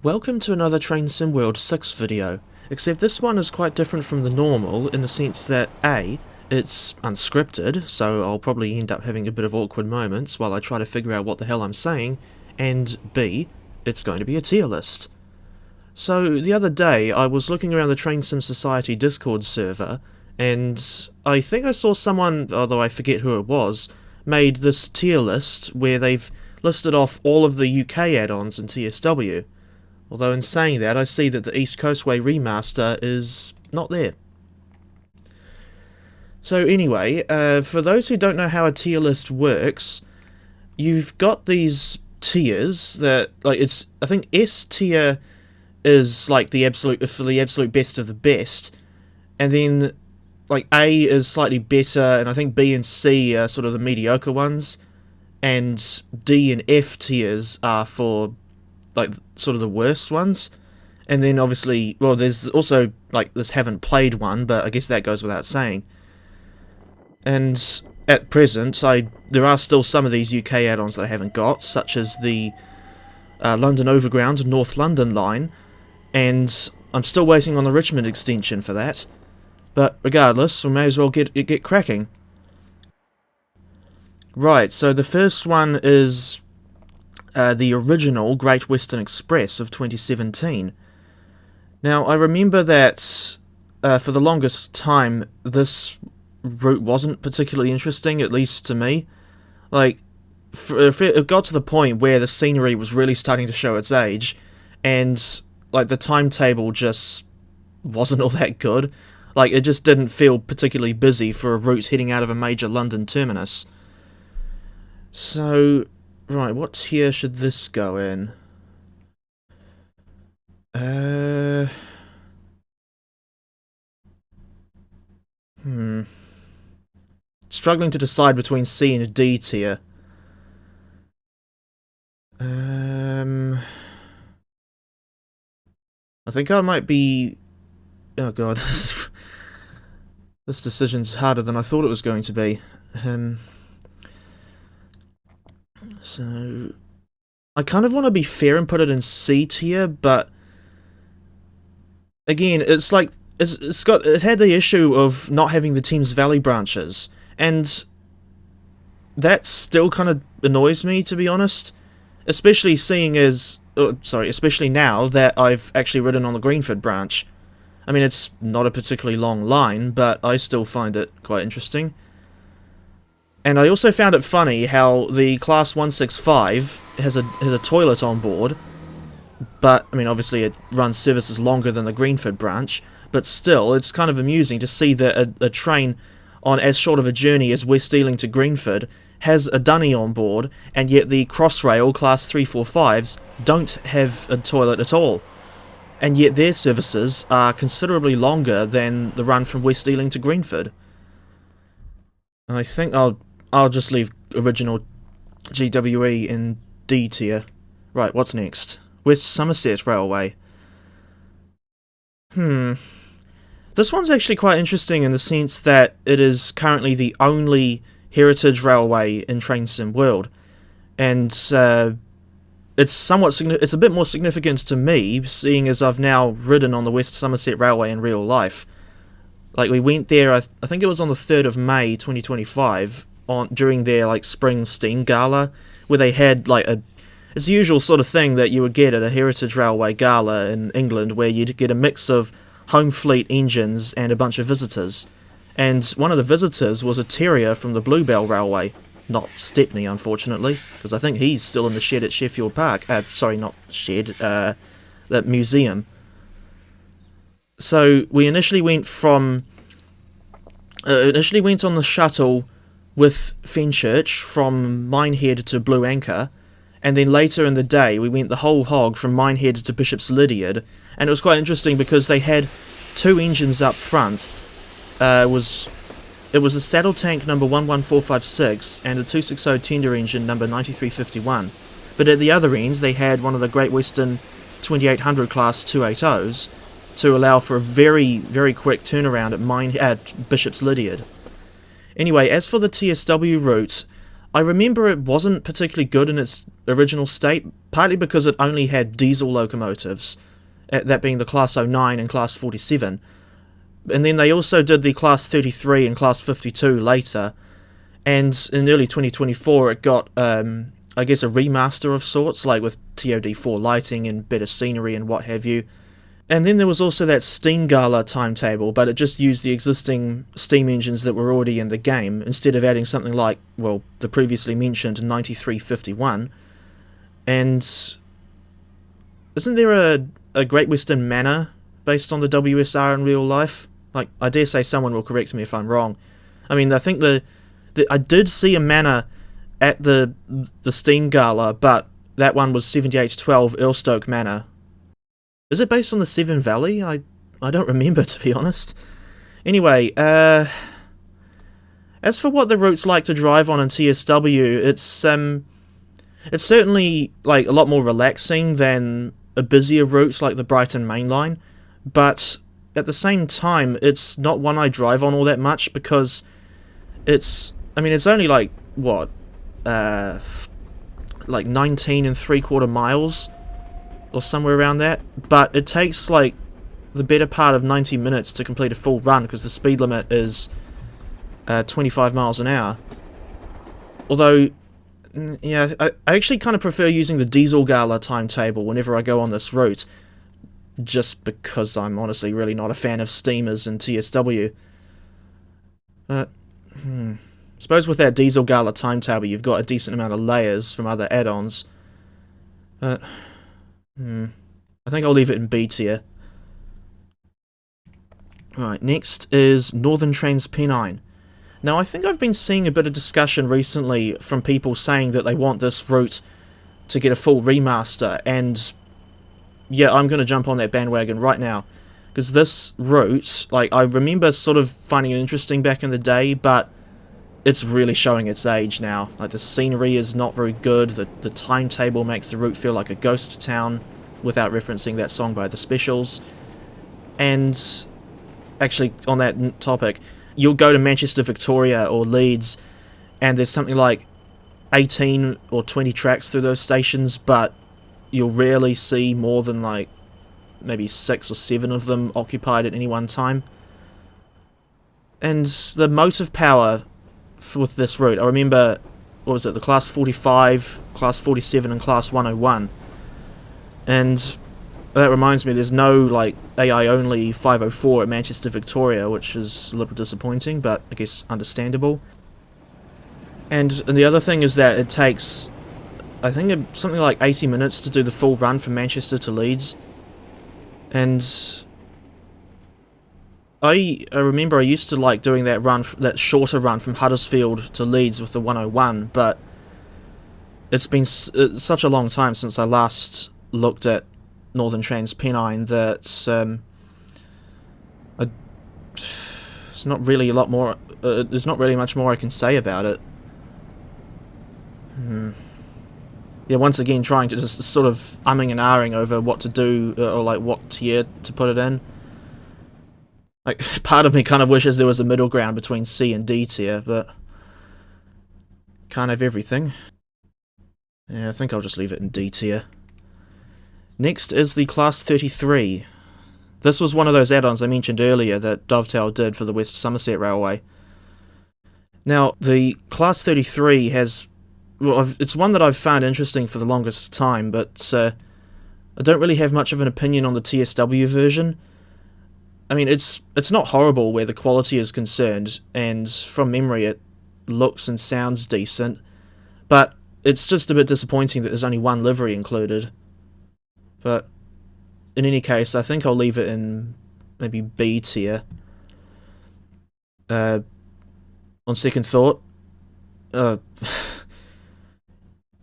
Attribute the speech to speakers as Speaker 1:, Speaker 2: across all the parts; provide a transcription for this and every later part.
Speaker 1: Welcome to another Train Sim World 6 video, except this one is quite different from the normal in the sense that A, it's unscripted, so I'll probably end up having a bit of awkward moments while I try to figure out what the hell I'm saying, and B, it's going to be a tier list. So the other day I was looking around the Train Sim Society Discord server, and I think I saw someone, although I forget who it was, made this tier list where they've listed off all of the UK add-ons in TSW. Although in saying that, I see that the East Coastway remaster is not there. So anyway, for those who don't know how a tier list works, you've got these tiers that, like, I think S tier is like for the absolute best of the best, and then like A is slightly better, and I think B and C are sort of the mediocre ones, and D and F tiers are for like sort of the worst ones. And then obviously, well, there's also like this haven't played one, but I guess that goes without saying. And at present, there are still some of these UK add-ons that I haven't got, such as the London Overground North London line, and I'm still waiting on the Richmond extension for that. But regardless, we may as well get cracking. Right, so the first one is the original Great Western Express of 2017. Now, I remember that for the longest time, this route wasn't particularly interesting, at least to me. Like, it got to the point where the scenery was really starting to show its age, and like the timetable just wasn't all that good. Like, it just didn't feel particularly busy for a route heading out of a major London terminus. So, right, what tier should this go in? Struggling to decide between C and D tier. I think I might be... Oh god. This decision's harder than I thought it was going to be. So... I kind of want to be fair and put it in C tier, but... Again, it's like... It had the issue of not having the Thames Valley branches, and... that still kind of annoys me, to be honest. Especially seeing as... especially now that I've actually ridden on the Greenford branch. I mean, it's not a particularly long line, but I still find it quite interesting. And I also found it funny how the Class 165 has a toilet on board, but, I mean, obviously it runs services longer than the Greenford branch, but still, it's kind of amusing to see that a train on as short of a journey as West Ealing to Greenford has a dunny on board, and yet the Crossrail Class 345s don't have a toilet at all. And yet their services are considerably longer than the run from West Ealing to Greenford. I think I'll just leave original GWE in D tier. Right, what's next? West Somerset Railway. This one's actually quite interesting in the sense that it is currently the only heritage railway in Train Sim World, and it's a bit more significant to me, seeing as I've now ridden on the West Somerset Railway in real life. Like, we went there, I think it was on the 3rd of May 2025, during their like spring steam gala, where they had like it's the usual sort of thing that you would get at a heritage railway gala in England, where you'd get a mix of home fleet engines and a bunch of visitors. And one of the visitors was a terrier from the Bluebell Railway. Not Stepney, unfortunately, because I think he's still in the shed at Sheffield Park. Sorry, not shed, that museum. So we initially went on the shuttle with Fenchurch from Minehead to Blue Anchor, and then later in the day we went the whole hog from Minehead to Bishop's Lydeard, and it was quite interesting because they had two engines up front. It was a saddle tank number 11456 and a 260 tender engine number 9351, but at the other ends they had one of the Great Western 2800 class 280s to allow for a very, very quick turnaround at Bishop's Lydeard. Anyway, as for the TSW route, I remember it wasn't particularly good in its original state, partly because it only had diesel locomotives, that being the Class 09 and Class 47. And then they also did the Class 33 and Class 52 later, and in early 2024 it got, I guess, a remaster of sorts, like with TOD4 lighting and better scenery and what have you. And then there was also that Steam Gala timetable, but it just used the existing Steam engines that were already in the game, instead of adding something like, well, the previously mentioned 9351. And isn't there a Great Western Manor based on the WSR in real life? Like, I dare say someone will correct me if I'm wrong. I mean, I think I did see a manor at the Steam Gala, but that one was 7812 Earlstoke Manor. Is it based on the Severn Valley? I don't remember, to be honest. Anyway, as for what the route's like to drive on in TSW, it's certainly like a lot more relaxing than a busier route like the Brighton Main Line, but at the same time, it's not one I drive on all that much because it's only like, what, like 19 3/4 miles or somewhere around that, but it takes like the better part of 90 minutes to complete a full run because the speed limit is 25 miles an hour. Although, yeah, I actually kind of prefer using the Diesel Gala timetable whenever I go on this route, just because I'm honestly really not a fan of steamers in TSW. But, suppose with that Diesel Gala timetable you've got a decent amount of layers from other add-ons. But, I think I'll leave it in B tier. Right, next is Northern Transpennine. Now, I think I've been seeing a bit of discussion recently from people saying that they want this route to get a full remaster, and yeah, I'm going to jump on that bandwagon right now. Because this route, like, I remember sort of finding it interesting back in the day, but it's really showing its age now. Like, the scenery is not very good, the timetable makes the route feel like a ghost town, without referencing that song by The Specials. And actually, on that topic, you'll go to Manchester, Victoria, or Leeds, and there's something like 18 or 20 tracks through those stations, but you'll rarely see more than like maybe 6 or 7 of them occupied at any one time. And the motive power with this route, I remember, what was it, the Class 45, Class 47 and Class 101, and that reminds me there's no like AI only 504 at Manchester, Victoria, which is a little disappointing, but I guess understandable. And the other thing is that it takes, I think, something like 80 minutes to do the full run from Manchester to Leeds. And I remember I used to like doing that run, that shorter run from Huddersfield to Leeds with the 101, but it's been such a long time since I last looked at Northern Transpennine that it's not really a lot more. There's not really much more I can say about it. Yeah, once again, trying to just sort of umming and ahhing over what to do, or like what tier to put it in. Like, part of me kind of wishes there was a middle ground between C and D tier, but can't have everything. Yeah, I think I'll just leave it in D tier. Next is the Class 33. This was one of those add-ons I mentioned earlier that Dovetail did for the West Somerset Railway. Now, the Class 33 has... well, it's one that I've found interesting for the longest time, but I don't really have much of an opinion on the TSW version. I mean, it's not horrible where the quality is concerned, and from memory it looks and sounds decent, but it's just a bit disappointing that there's only one livery included. But in any case, I think I'll leave it in maybe B tier. On second thought,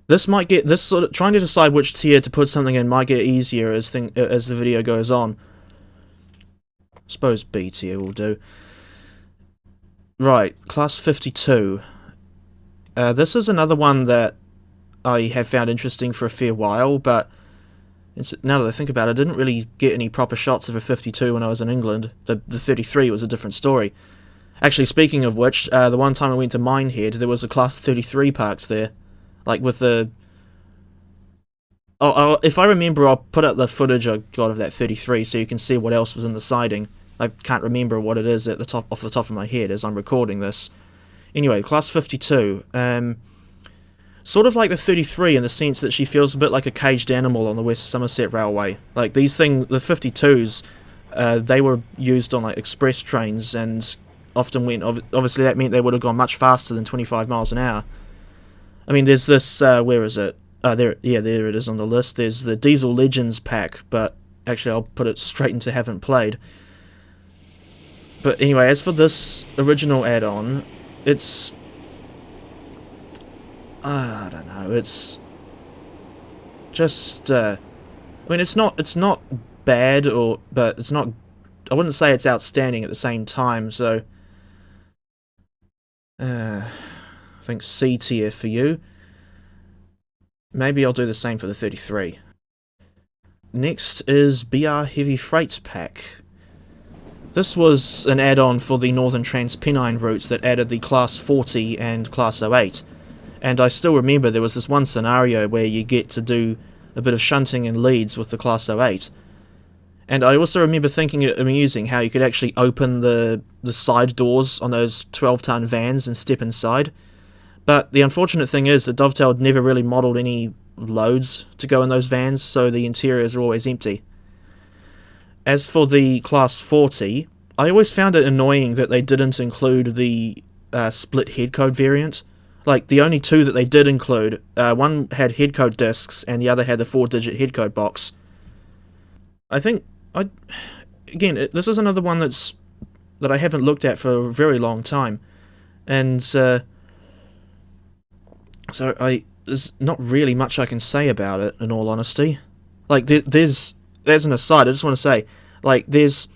Speaker 1: this might get, this sort of trying to decide which tier to put something in might get easier as the video goes on. I suppose B tier will do. Right, Class 52. This is another one that I have found interesting for a fair while, but now that I think about it, I didn't really get any proper shots of a 52 when I was in England. The 33 was a different story. Actually, speaking of which, the one time I went to Minehead, there was a Class 33 parked there. Like, with the If I remember, I'll put up the footage I got of that 33 so you can see what else was in the siding. I can't remember what it is at the top off the top of my head as I'm recording this. Anyway, Class 52. Sort of like the 33 in the sense that she feels a bit like a caged animal on the West Somerset Railway. Like the 52s, they were used on like express trains and often went. Obviously, that meant they would have gone much faster than 25 miles an hour. I mean, there's this. Where is it? There it is on the list. There's the Diesel Legends pack, but actually, I'll put it straight into haven't played. But anyway, as for this original add-on, it's I don't know. It's just. I mean, it's not bad but it's not. I wouldn't say it's outstanding at the same time. So, I think C tier for you. Maybe I'll do the same for the 33. Next is BR Heavy Freight Pack. This was an add-on for the Northern Transpennine routes that added the Class 40 and Class 08. And I still remember there was this one scenario where you get to do a bit of shunting in Leeds with the Class 08. And I also remember thinking it amusing how you could actually open the side doors on those 12-ton vans and step inside. But the unfortunate thing is that Dovetail never really modelled any loads to go in those vans, so the interiors are always empty. As for the Class 40, I always found it annoying that they didn't include the split headcode variant. Like, the only two that they did include, one had headcode discs and the other had the 4-digit headcode box. I think, this is another one that I haven't looked at for a very long time. And, so there's not really much I can say about it, in all honesty. Like, there's an aside, I just want to say, like, there's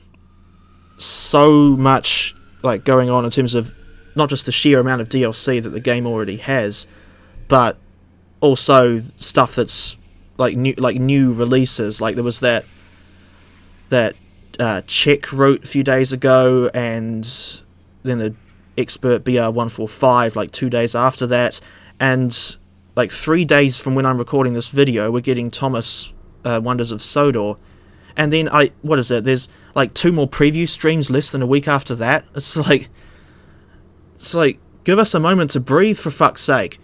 Speaker 1: so much, like, going on in terms of not just the sheer amount of DLC that the game already has, but also stuff that's, like, new releases. Like, there was that Czech route a few days ago, and then the Expert BR145, like, 2 days after that, and like 3 days from when I'm recording this video, we're getting Thomas Wonders of Sodor, and then there's like 2 more preview streams less than a week after that. It's like, give us a moment to breathe, for fuck's sake.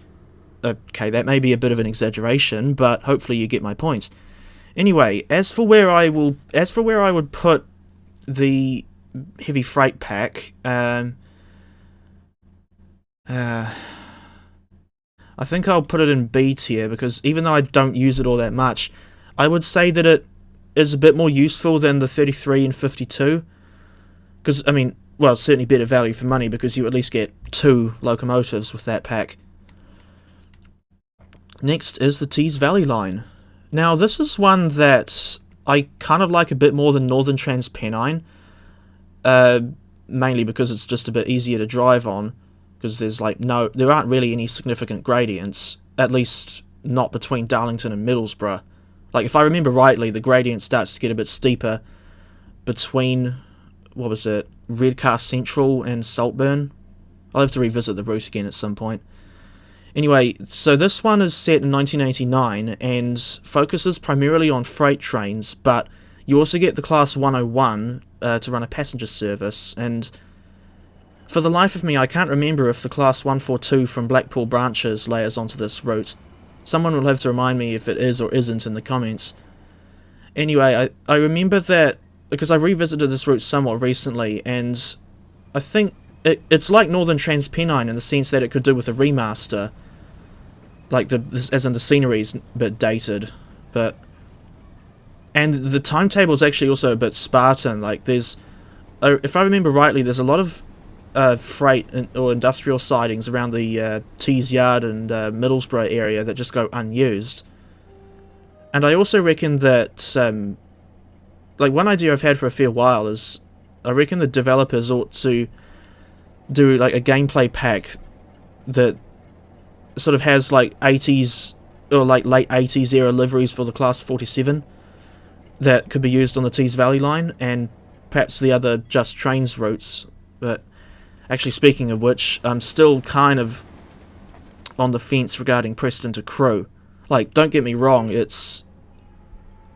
Speaker 1: Okay, that may be a bit of an exaggeration, but hopefully you get my points. Anyway, as for where I would put the heavy freight pack, I think I'll put it in B tier, because even though I don't use it all that much, I would say that it is a bit more useful than the 33 and 52. Because, I mean, well, it's certainly better value for money, because you at least get 2 locomotives with that pack. Next is the Tees Valley line. Now, this is one that I kind of like a bit more than Northern Transpennine, mainly because it's just a bit easier to drive on. Because there aren't really any significant gradients, at least not between Darlington and Middlesbrough. Like, if I remember rightly, the gradient starts to get a bit steeper between, Redcar Central and Saltburn. I'll have to revisit the route again at some point. Anyway, so this one is set in 1989 and focuses primarily on freight trains, but you also get the Class 101 to run a passenger service, and for the life of me, I can't remember if the Class 142 from Blackpool branches layers onto this route. Someone will have to remind me if it is or isn't in the comments. Anyway, I remember that, because I revisited this route somewhat recently, and I think it's like Northern Transpennine in the sense that it could do with a remaster. Like, as in the scenery's a bit dated, and the timetable is actually also a bit Spartan. Like, if I remember rightly, there's a lot of freight or industrial sidings around the Tees Yard and Middlesbrough area that just go unused. And I also reckon that, one idea I've had for a fair while is, I reckon the developers ought to do, like, a gameplay pack that sort of has, like, 80s, or, like, late 80s era liveries for the Class 47 that could be used on the Tees Valley line, and perhaps the other Just Trains routes. But actually, speaking of which, I'm still kind of on the fence regarding Preston to Crewe. Like, don't get me wrong, it's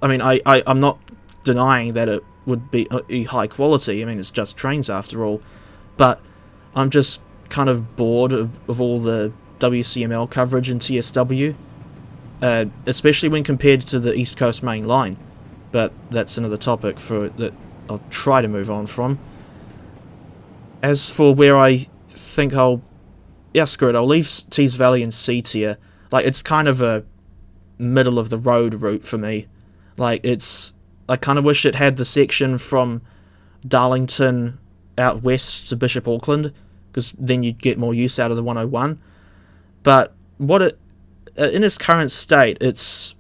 Speaker 1: I mean, I'm not denying that it would be high quality. I mean, it's just trains after all. But I'm just kind of bored of all the WCML coverage in TSW, especially when compared to the East Coast main line. But that's another topic that I'll try to move on from. As for where I think yeah, screw it, I'll leave Tees Valley in C tier. Like, it's kind of a middle of the road route for me. Like, I kind of wish it had the section from Darlington out west to Bishop Auckland, because then you'd get more use out of the 101. But in its current state, it's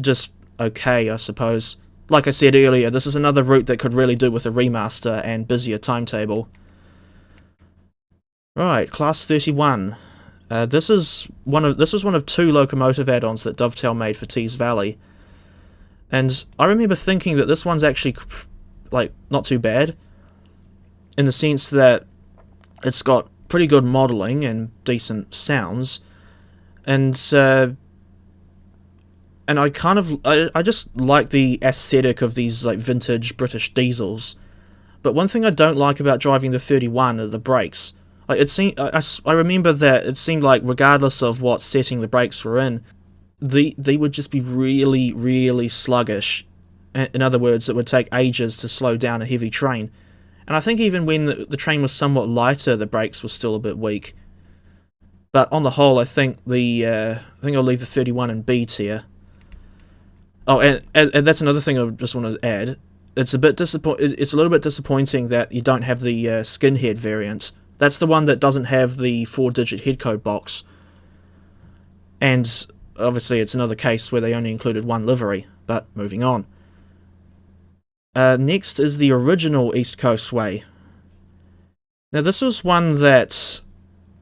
Speaker 1: just okay, I suppose. Like I said earlier, this is another route that could really do with a remaster and busier timetable. Right, Class 31. This was one of 2 locomotive add-ons that Dovetail made for Tees Valley. And I remember thinking that this one's actually, like, not too bad, in the sense that it's got pretty good modelling and decent sounds, and I kind of, I just like the aesthetic of these, like, vintage British diesels. But one thing I don't like about driving the 31 are the brakes. Like, I remember that it seemed like, regardless of what setting the brakes were in, they would just be really, really sluggish. In other words, it would take ages to slow down a heavy train. And I think even when the train was somewhat lighter, the brakes were still a bit weak. But on the whole, I think I'll leave the 31 in B tier. Oh, and that's another thing I just want to add. It's a little bit disappointing that you don't have the skinhead variant. That's the one that doesn't have the 4-digit head code box. And obviously, it's another case where they only included one livery. But moving on. Next is the original East Coast Way. Now, this was one that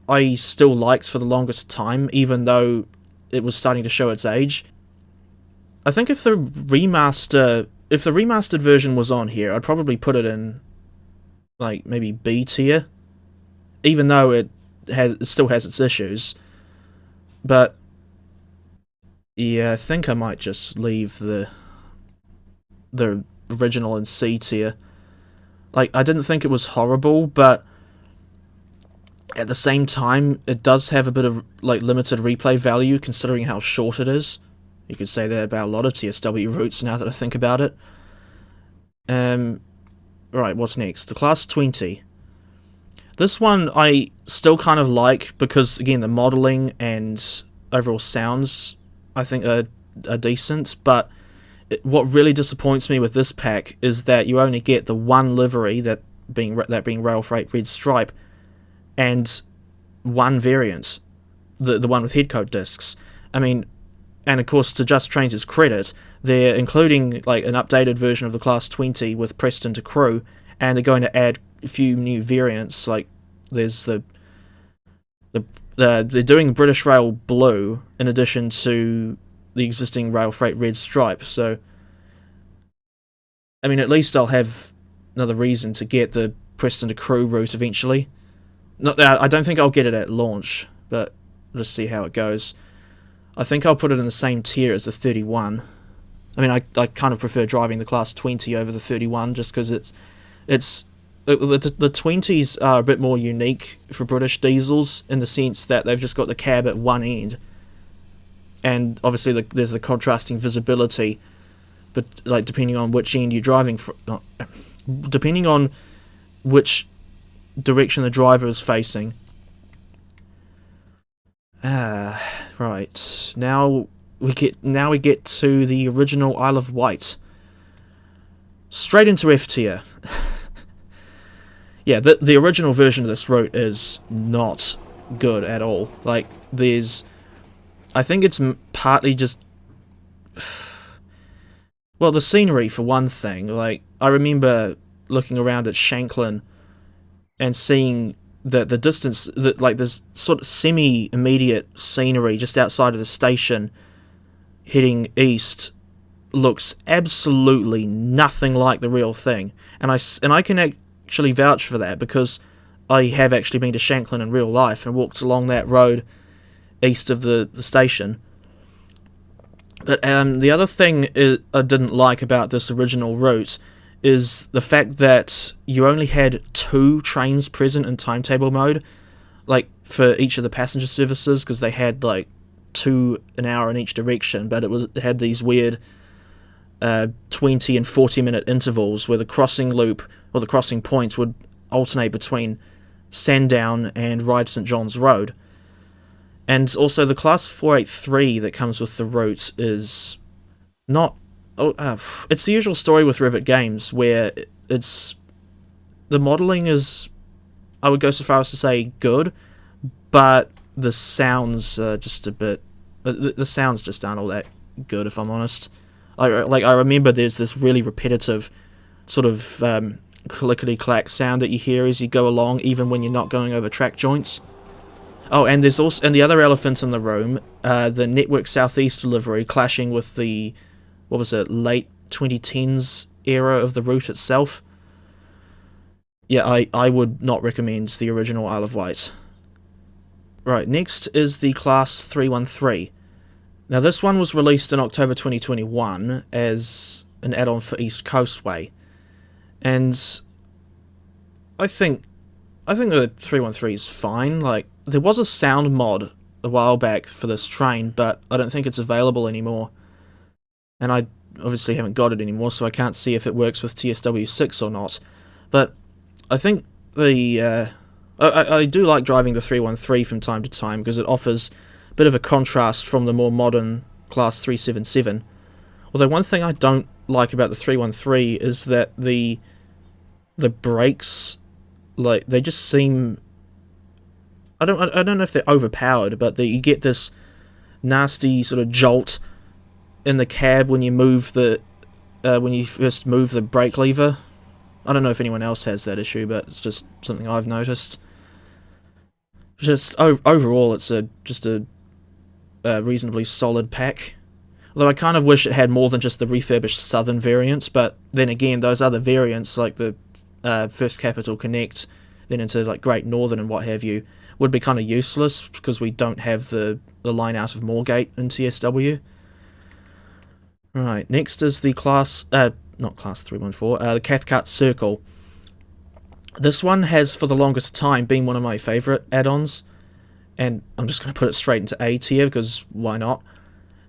Speaker 1: I still liked for the longest time, even though it was starting to show its age. I think if the remastered version was on here, I'd probably put it in, like, maybe B tier, even though it still has its issues. But yeah, I think I might just leave the original in C tier. Like, I didn't think it was horrible, but at the same time, it does have a bit of, like, limited replay value considering how short it is. You could say that about a lot of TSW routes now that I think about it. Right, what's next? The Class 20. This one I still kind of like because, again, the modelling and overall sounds, I think, are decent, but what really disappoints me with this pack is that you only get the one livery, that being Rail Freight Red Stripe, and one variant, the one with headcode discs. I mean, and of course, to Just Trains' credit, they're including, like, an updated version of the Class 20 with Preston to Crewe, and they're going to add a few new variants. Like, there's they're doing British Rail Blue in addition to the existing Rail Freight Red Stripe. So, I mean, at least I'll have another reason to get the Preston to Crewe route eventually. I don't think I'll get it at launch, but we'll just see how it goes. I think I'll put it in the same tier as the 31. I mean, I kind of prefer driving the Class 20 over the 31 just because the 20s are a bit more unique for British diesels in the sense that they've just got the cab at one end, and obviously there's the contrasting visibility, but, like, depending on which end you're driving depending on which direction the driver is facing. Right. Now we get to the original Isle of Wight. Straight into F tier. Yeah, the original version of this route is not good at all. Like, I think it's partly just, well, the scenery for one thing. Like, I remember looking around at Shanklin and seeing that the distance, that, like, there's sort of semi-immediate scenery just outside of the station heading east looks absolutely nothing like the real thing. And I can actually vouch for that because I have actually been to Shanklin in real life and walked along that road east of the station. But the other thing I didn't like about this original route is the fact that you only had 2 trains present in timetable mode, like for each of the passenger services, because they had like 2 an hour in each direction, but it had these weird 20 and 40-minute intervals where the crossing loop or the crossing points would alternate between Sandown and Ryde St John's Road. And also the Class 483 that comes with the route is not... it's the usual story with Rivet games, where it's... the modelling is, I would go so far as to say, good, but the sounds just a bit... the sounds just aren't all that good, if I'm honest. I remember there's this really repetitive sort of clickety-clack sound that you hear as you go along, even when you're not going over track joints. Oh, and there's also, and the other elephant in the room, the Network Southeast delivery clashing with the, what was it, late 2010s era of the route itself. Yeah, I would not recommend the original Isle of Wight. Right, next is the Class 313. Now this one was released in October 2021 as an add-on for East Coastway, and I think the 313 is fine. Like, there was a sound mod a while back for this train, but I don't think it's available anymore, and I obviously haven't got it anymore, so I can't see if it works with TSW6 or not. But I think I do like driving the 313 from time to time because it offers a bit of a contrast from the more modern Class 377. Although one thing I don't like about the 313 is that the brakes, like, they just seem... I don't know if they're overpowered, but you get this nasty sort of jolt in the cab when you move when you first move the brake lever. I don't know if anyone else has that issue, but it's just something I've noticed. Just overall, it's just a reasonably solid pack. Although I kind of wish it had more than just the refurbished Southern variant, but then again, those other variants, like the First Capital Connect, then into like Great Northern and what have you, would be kind of useless because we don't have the line out of Moorgate in TSW. Right, next is the not Class 314, the Cathcart Circle. This one has, for the longest time, been one of my favourite add-ons, and I'm just going to put it straight into A tier because why not?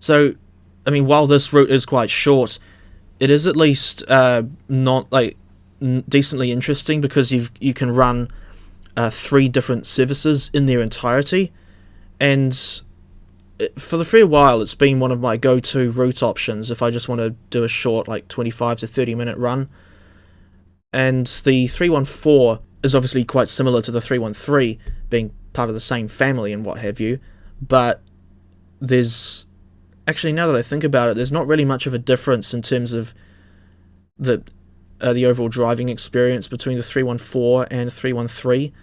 Speaker 1: So, I mean, while this route is quite short, it is at least not like decently interesting because you can run 3 different services in their entirety, and for the fair while it's been one of my go-to route options if I just want to do a short, like 25 to 30 minute run. And the 314 is obviously quite similar to the 313, being part of the same family and what have you, but there's actually, now that I think about it, there's not really much of a difference in terms of the overall driving experience between the 314 and 313,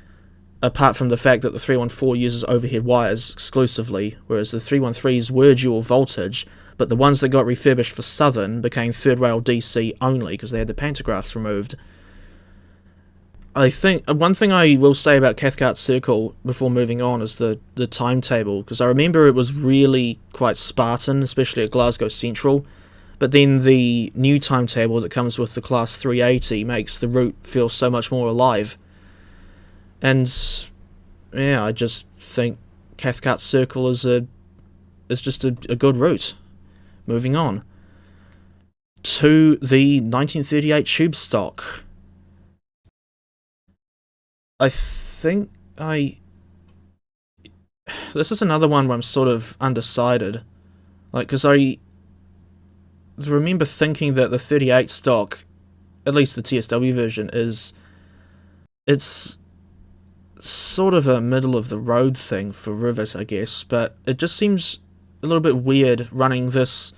Speaker 1: apart from the fact that the 314 uses overhead wires exclusively, whereas the 313s were dual voltage, but the ones that got refurbished for Southern became third rail DC only because they had the pantographs removed. I think one thing I will say about Cathcart Circle before moving on is the timetable, because I remember it was really quite Spartan, especially at Glasgow Central, but then the new timetable that comes with the Class 380 makes the route feel so much more alive. And yeah, I just think Cathcart Circle is just a good route. Moving on to the 1938 tube stock. I think this is another one where I'm sort of undecided, like, because I remember thinking that the 38 stock, at least the TSW version, it's sort of a middle of the road thing for Rivet, I guess, but it just seems a little bit weird running this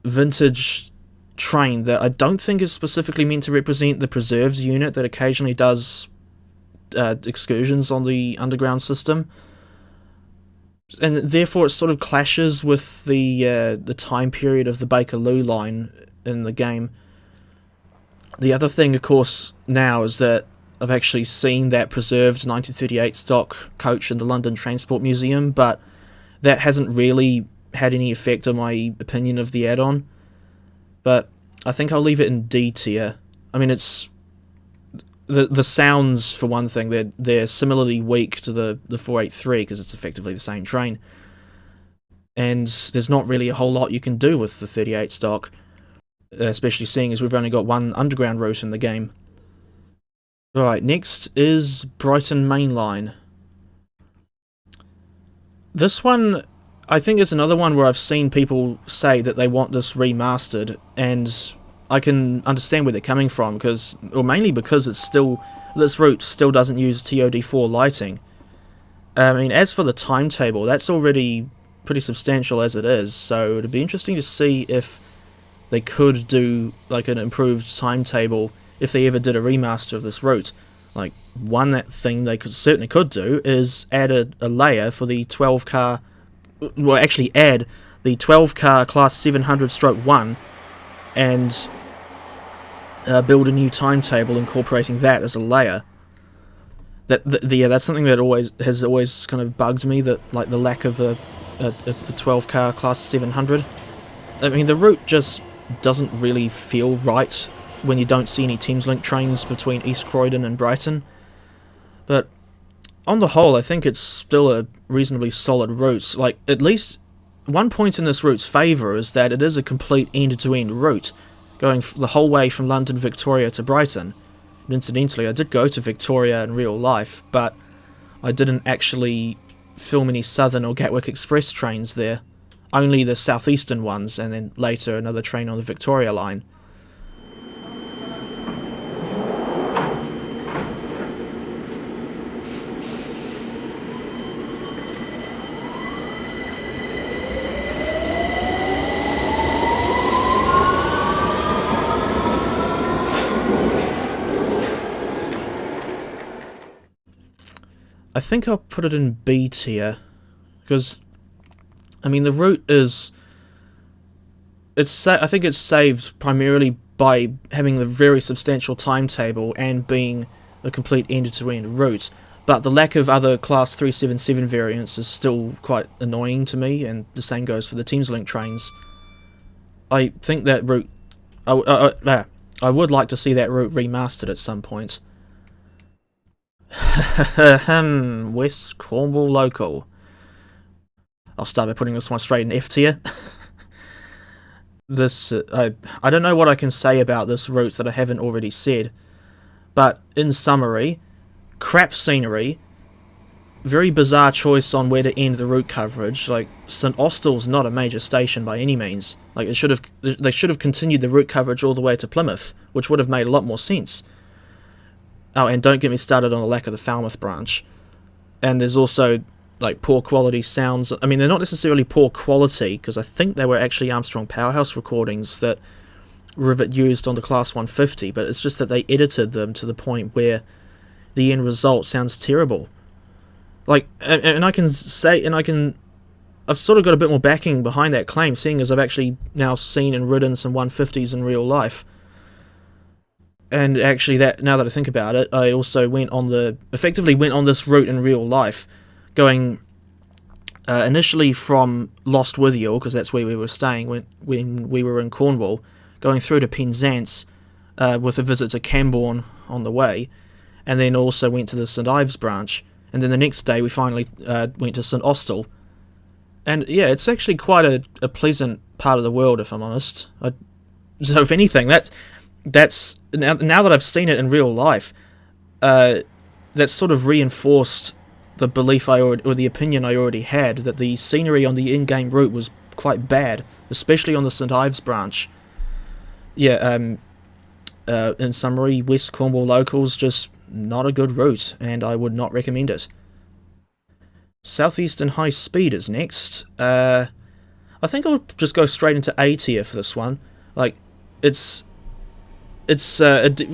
Speaker 1: vintage train that I don't think is specifically meant to represent the preserves unit that occasionally does excursions on the underground system, and therefore it sort of clashes with the time period of the Bakerloo line in the game. The other thing, of course, now is that I've actually seen that preserved 1938 stock coach in the London Transport Museum, but that hasn't really had any effect on my opinion of the add-on, but I think I'll leave it in D tier. I mean, it's the sounds, for one thing, they're similarly weak to the 483 because it's effectively the same train, and there's not really a whole lot you can do with the 38 stock, especially seeing as we've only got one underground route in the game. Right, next is Brighton Main Line. This one, I think, is another one where I've seen people say that they want this remastered, and I can understand where they're coming from, mainly because this route still doesn't use TOD4 lighting. I mean, as for the timetable, that's already pretty substantial as it is, so it'd be interesting to see if they could do like an improved timetable if they ever did a remaster of this route. Like, that thing they certainly could do is add a layer for the 12 car, well, actually add the 12 car class 700/1 and build a new timetable incorporating that as a layer. That's something that has always kind of bugged me, that like the lack of the 12 car class 700. I mean, the route just doesn't really feel right when you don't see any Thameslink trains between East Croydon and Brighton. But on the whole, I think it's still a reasonably solid route. Like, at least one point in this route's favour is that it is a complete end-to-end route, going the whole way from London Victoria to Brighton. And incidentally, I did go to Victoria in real life, but I didn't actually film any Southern or Gatwick Express trains there. Only the southeastern ones, and then later another train on the Victoria line. I think I'll put it in B tier, because, I mean, the route is... I think it's saved primarily by having the very substantial timetable and being a complete end-to-end route, but the lack of other Class 377 variants is still quite annoying to me, and the same goes for the Thameslink trains. I think that route... I would like to see that route remastered at some point. West Cornwall Local. I'll start by putting this one straight in F tier. I don't know what I can say about this route that I haven't already said, but in summary, crap scenery, very bizarre choice on where to end the route coverage. Like, St Austell's not a major station by any means. Like, they should have continued the route coverage all the way to Plymouth, which would have made a lot more sense. Oh, and don't get me started on the lack of the Falmouth branch. And there's also, like, poor quality sounds. I mean, they're not necessarily poor quality, because I think they were actually Armstrong Powerhouse recordings that Rivet used on the Class 150, but it's just that they edited them to the point where the end result sounds terrible. Like, and I've sort of got a bit more backing behind that claim, seeing as I've actually now seen and ridden some 150s in real life. And actually, now that I think about it, I also effectively went on this route in real life, going initially from Lost Withiel, because that's where we were staying when we were in Cornwall, going through to Penzance with a visit to Camborne on the way, and then also went to the St Ives branch, and then the next day we finally went to St Austell. And yeah, it's actually quite a pleasant part of the world, if I'm honest. So if anything, that's now that I've seen it in real life, that's sort of reinforced the belief or the opinion I already had that the scenery on the in-game route was quite bad, especially on the St Ives branch. Yeah, in summary, West Cornwall Local's just not a good route, and I would not recommend it. Southeastern High Speed is next. I think I'll just go straight into A tier for this one. Like, it's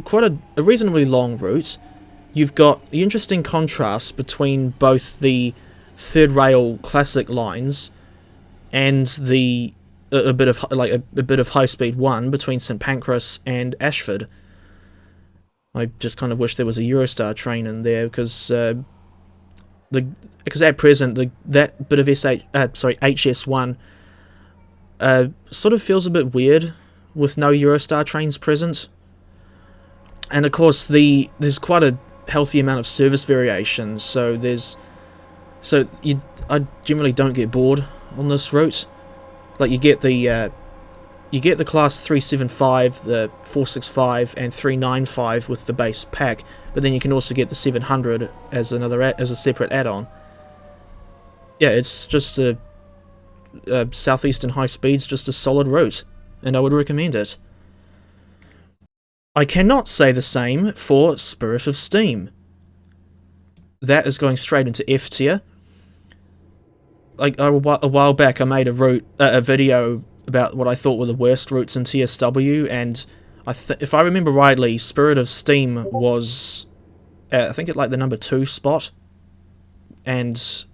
Speaker 1: quite a reasonably long route. You've got the interesting contrast between both the third rail classic lines and a bit of high speed one between St Pancras and Ashford. I just kind of wish there was a Eurostar train in there, because at present that bit of HS1 sort of feels a bit weird with no Eurostar trains present. And of course, there's quite a healthy amount of service variations, so I generally don't get bored on this route. Like you get the class 375, the 465, and 395 with the base pack, but then you can also get the 700 as a separate add-on. Yeah, it's just a southeastern high speed's just a solid route, and I would recommend it. I cannot say the same for Spirit of Steam. That is going straight into F tier. Like a while back, I made a video about what I thought were the worst routes in TSW, and if I remember rightly, Spirit of Steam was, I think it's like the number 2 spot. And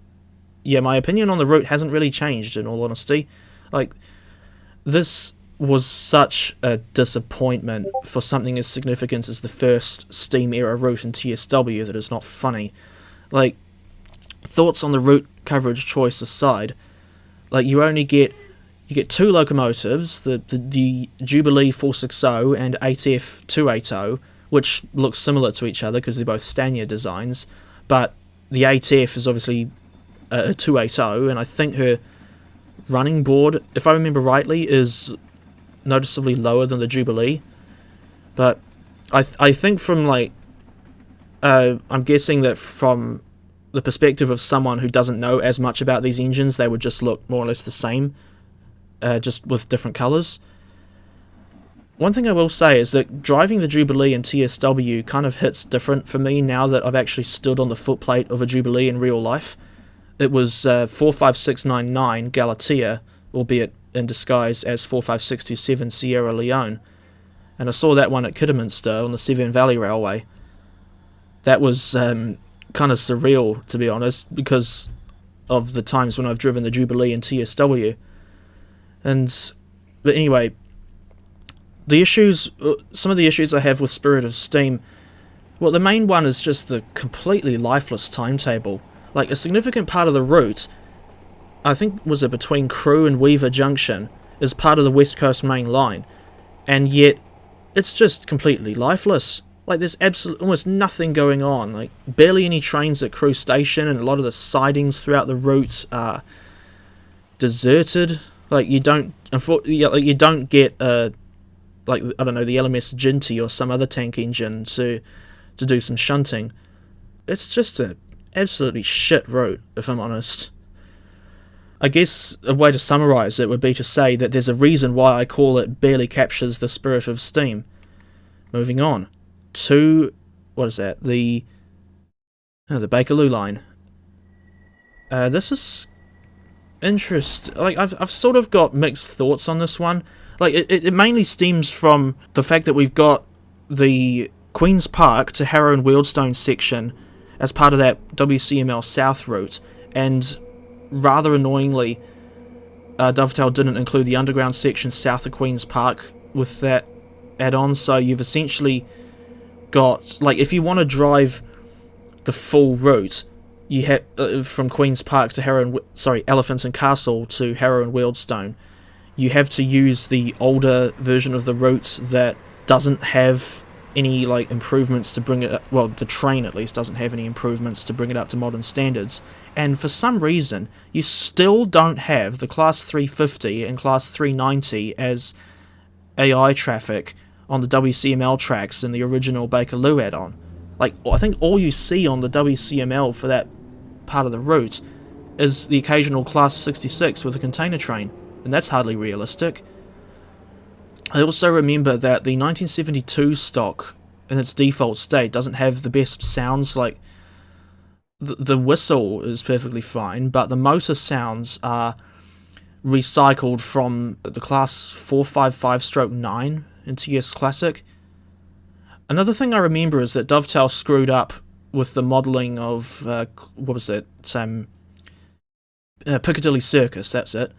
Speaker 1: yeah, my opinion on the route hasn't really changed, in all honesty. Like, this was such a disappointment for something as significant as the first Steam era route in TSW that is not funny. Like, thoughts on the route coverage choice aside, like you get 2 locomotives, the Jubilee 460 and 8F 280, which look similar to each other because they're both Stanier designs, but the 8F is obviously a 280, and I think her running board, if I remember rightly, is noticeably lower than the Jubilee. But I think from I'm guessing that from the perspective of someone who doesn't know as much about these engines, they would just look more or less the same, just with different colours. One thing I will say is that driving the Jubilee in TSW kind of hits different for me now that I've actually stood on the footplate of a Jubilee in real life. It was 45699 Galatea, albeit in disguise as 45627 Sierra Leone, and I saw that one at Kidderminster on the Severn Valley Railway. That was kind of surreal, to be honest, because of the times when I've driven the Jubilee in TSW. But anyway, some of the issues I have with Spirit of Steam, well, the main one is just the completely lifeless timetable. Like, a significant part of the route, I think was it between Crewe and Weaver Junction, is part of the West Coast Main Line, and yet it's just completely lifeless. Like, there's almost nothing going on. Like, barely any trains at Crewe Station, and a lot of the sidings throughout the route are deserted. Like, you don't get the LMS Ginty or some other tank engine to do some shunting. It's just a absolutely shit route, if I'm honest. I guess a way to summarise it would be to say that there's a reason why I call it barely captures the Spirit of Steam. Moving on to, what is that? The Bakerloo line. This is interesting. Like, I've sort of got mixed thoughts on this one. Like, it mainly stems from the fact that we've got the Queen's Park to Harrow and Wealdstone section as part of that WCML South route, and rather annoyingly, Dovetail didn't include the underground section south of Queen's Park with that add-on, so you've essentially got, like, if you want to drive the full route, you have from Queen's Park to Elephant and Castle to Harrow and Wealdstone, you have to use the older version of the route that doesn't have any improvements to bring it up. Well, the train at least doesn't have any improvements to bring it up to modern standards, and for some reason you still don't have the Class 350 and Class 390 as AI traffic on the WCML tracks in the original Bakerloo add-on. Like, I think all you see on the WCML for that part of the route is the occasional Class 66 with a container train, and that's hardly realistic. I also remember that the 1972 stock in its default state doesn't have the best sounds. Like, the whistle is perfectly fine, but the motor sounds are recycled from the Class 455/9 in TS Classic. Another thing I remember is that Dovetail screwed up with the modelling of, Piccadilly Circus, that's it.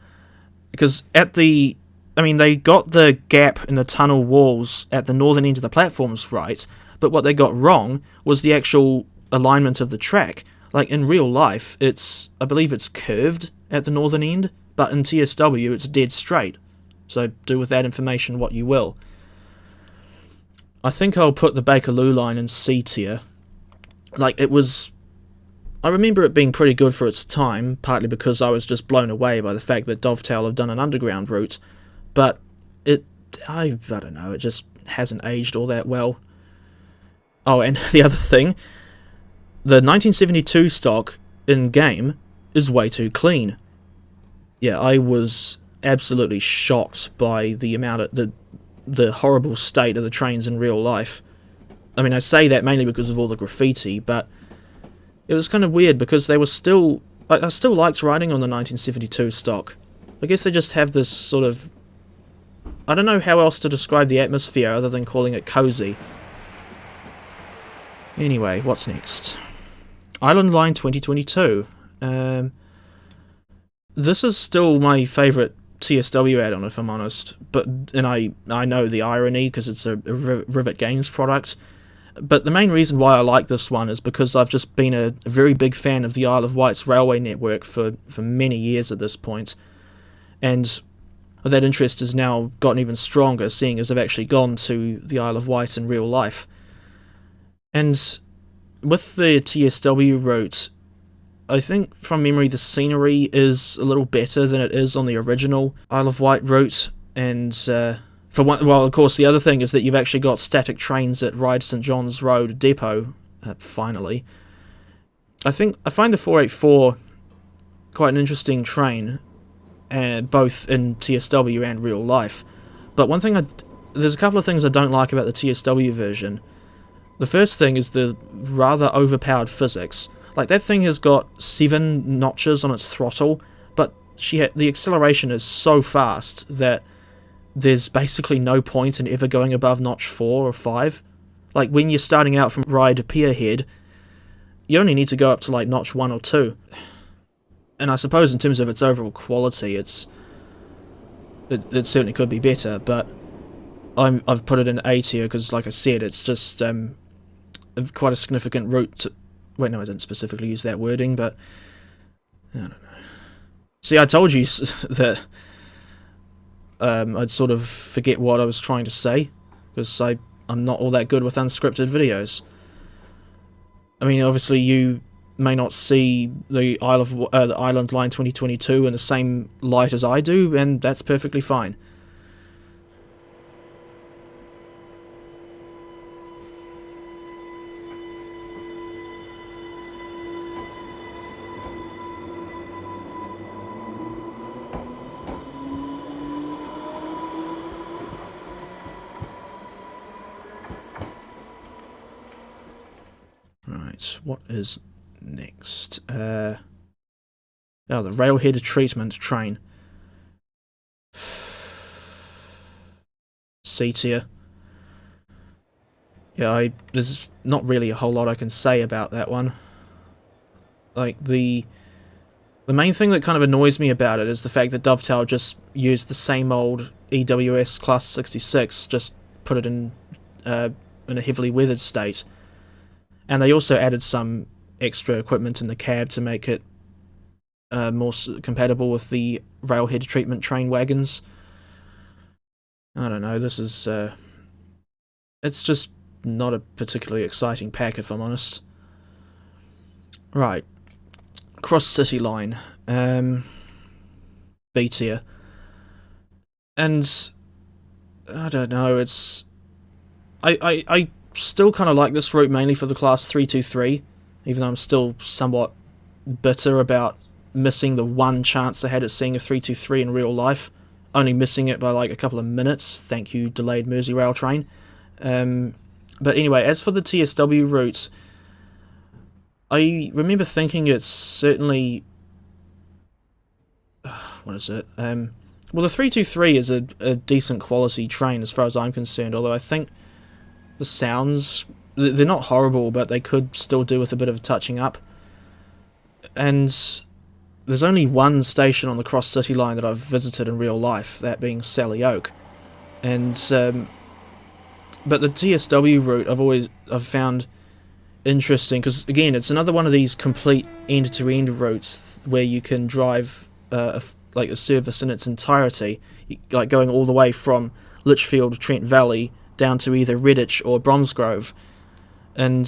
Speaker 1: Because they got the gap in the tunnel walls at the northern end of the platforms right, but what they got wrong was the actual alignment of the track. Like, in real life, I believe it's curved at the northern end, but in TSW it's dead straight. So do with that information what you will. I think I'll put the Bakerloo line in C tier. Like, it was... I remember it being pretty good for its time, partly because I was just blown away by the fact that Dovetail have done an underground route, but I don't know, it just hasn't aged all that well. Oh, and the other thing, the 1972 stock in-game is way too clean. Yeah, I was absolutely shocked by the amount of the horrible state of the trains in real life. I mean, I say that mainly because of all the graffiti, but it was kind of weird because they were still... I still liked riding on the 1972 stock. I guess they just have this sort of... I don't know how else to describe the atmosphere other than calling it cozy. Anyway, what's next? Island Line 2022. This is still my favourite TSW add-on, if I'm honest. And I know the irony, because it's a Rivet Games product. But the main reason why I like this one is because I've just been a very big fan of the Isle of Wight's railway network for many years at this point. And that interest has now gotten even stronger, seeing as I've actually gone to the Isle of Wight in real life. And with the TSW route, I think from memory the scenery is a little better than it is on the original Isle of Wight route, and for one, well, of course, the other thing is that you've actually got static trains at Ryde St John's Road Depot, finally. I find the 484 quite an interesting train, both in TSW and real life. But one thing there's a couple of things I don't like about the TSW version. The first thing is the rather overpowered physics. Like, that thing has got 7 notches on its throttle, but the acceleration is so fast that there's basically no point in ever going above notch 4 or 5. Like, when you're starting out from Ryde Pierhead, you only need to go up to, like, notch 1 or 2. And I suppose in terms of its overall quality, it certainly could be better, but I've put it in A tier because, like I said, it's just quite a significant route to... Wait, no, I didn't specifically use that wording, but... I don't know. See, I told you that I'd sort of forget what I was trying to say, because I'm not all that good with unscripted videos. I mean, obviously you may not see the Island Line 2022 in the same light as I do, and that's perfectly fine. Right, what is next? Oh, the railhead treatment train. C tier. Yeah, there's not really a whole lot I can say about that one. Like, the main thing that kind of annoys me about it is the fact that Dovetail just used the same old EWS Class 66, just put it in a heavily weathered state. And they also added some extra equipment in the cab to make it more compatible with the railhead treatment train wagons. I don't know, this is... it's just not a particularly exciting pack, if I'm honest. Right. Cross City Line. B tier. And... I don't know, it's... I still kind of like this route mainly for the Class 323, even though I'm still somewhat bitter about missing the one chance I had at seeing a 323 in real life, only missing it by like a couple of minutes, thank you delayed Merseyrail train. But anyway, as for the TSW route, I remember thinking it's certainly... what is it? Well, the 323 is a decent quality train as far as I'm concerned, although I think the sounds, they're not horrible, but they could still do with a bit of touching up. And there's only one station on the Cross City Line that I've visited in real life, that being Sally Oak. And but the TSW route I've found interesting, because again, it's another one of these complete end-to-end routes where you can drive like a service in its entirety, like going all the way from Lichfield, Trent Valley, down to either Redditch or Bromsgrove. And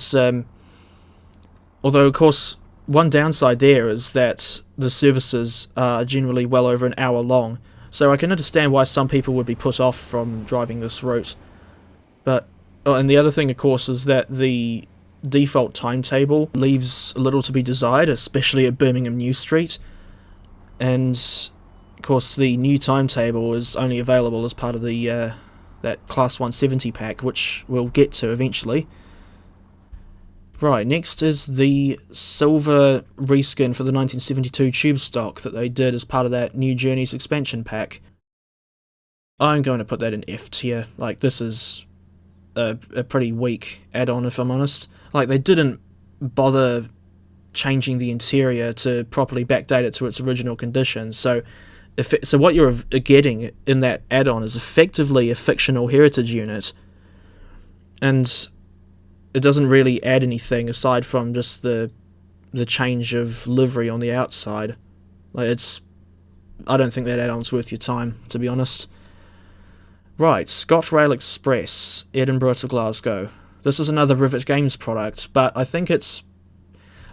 Speaker 1: although, of course, one downside there is that the services are generally well over an hour long, so I can understand why some people would be put off from driving this route. But, and the other thing, of course, is that the default timetable leaves a little to be desired, especially at Birmingham New Street. And, of course, the new timetable is only available as part of the that Class 170 pack, which we'll get to eventually. Right, next is the silver reskin for the 1972 tube stock that they did as part of that New Journeys expansion pack. I'm going to put that in F tier. Like, this is a pretty weak add-on, if I'm honest. Like, they didn't bother changing the interior to properly backdate it to its original condition, so what you're getting in that add-on is effectively a fictional heritage unit, and it doesn't really add anything aside from just the change of livery on the outside. Like, I don't think that add-on's worth your time, to be honest. Right, ScotRail Express, Edinburgh to Glasgow. This is another Rivet Games product, but I think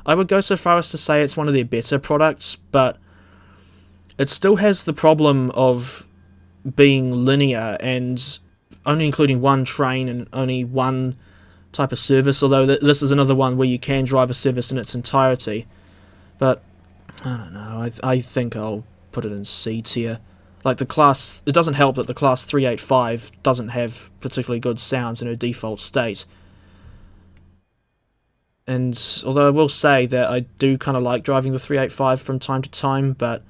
Speaker 1: I would go so far as to say it's one of their better products, but it still has the problem of being linear and only including one train and only one type of service, although this is another one where you can drive a service in its entirety. But I don't know, I think I'll put it in C tier. Like, it doesn't help that the Class 385 doesn't have particularly good sounds in her default state. And although I will say that I do kind of like driving the 385 from time to time, but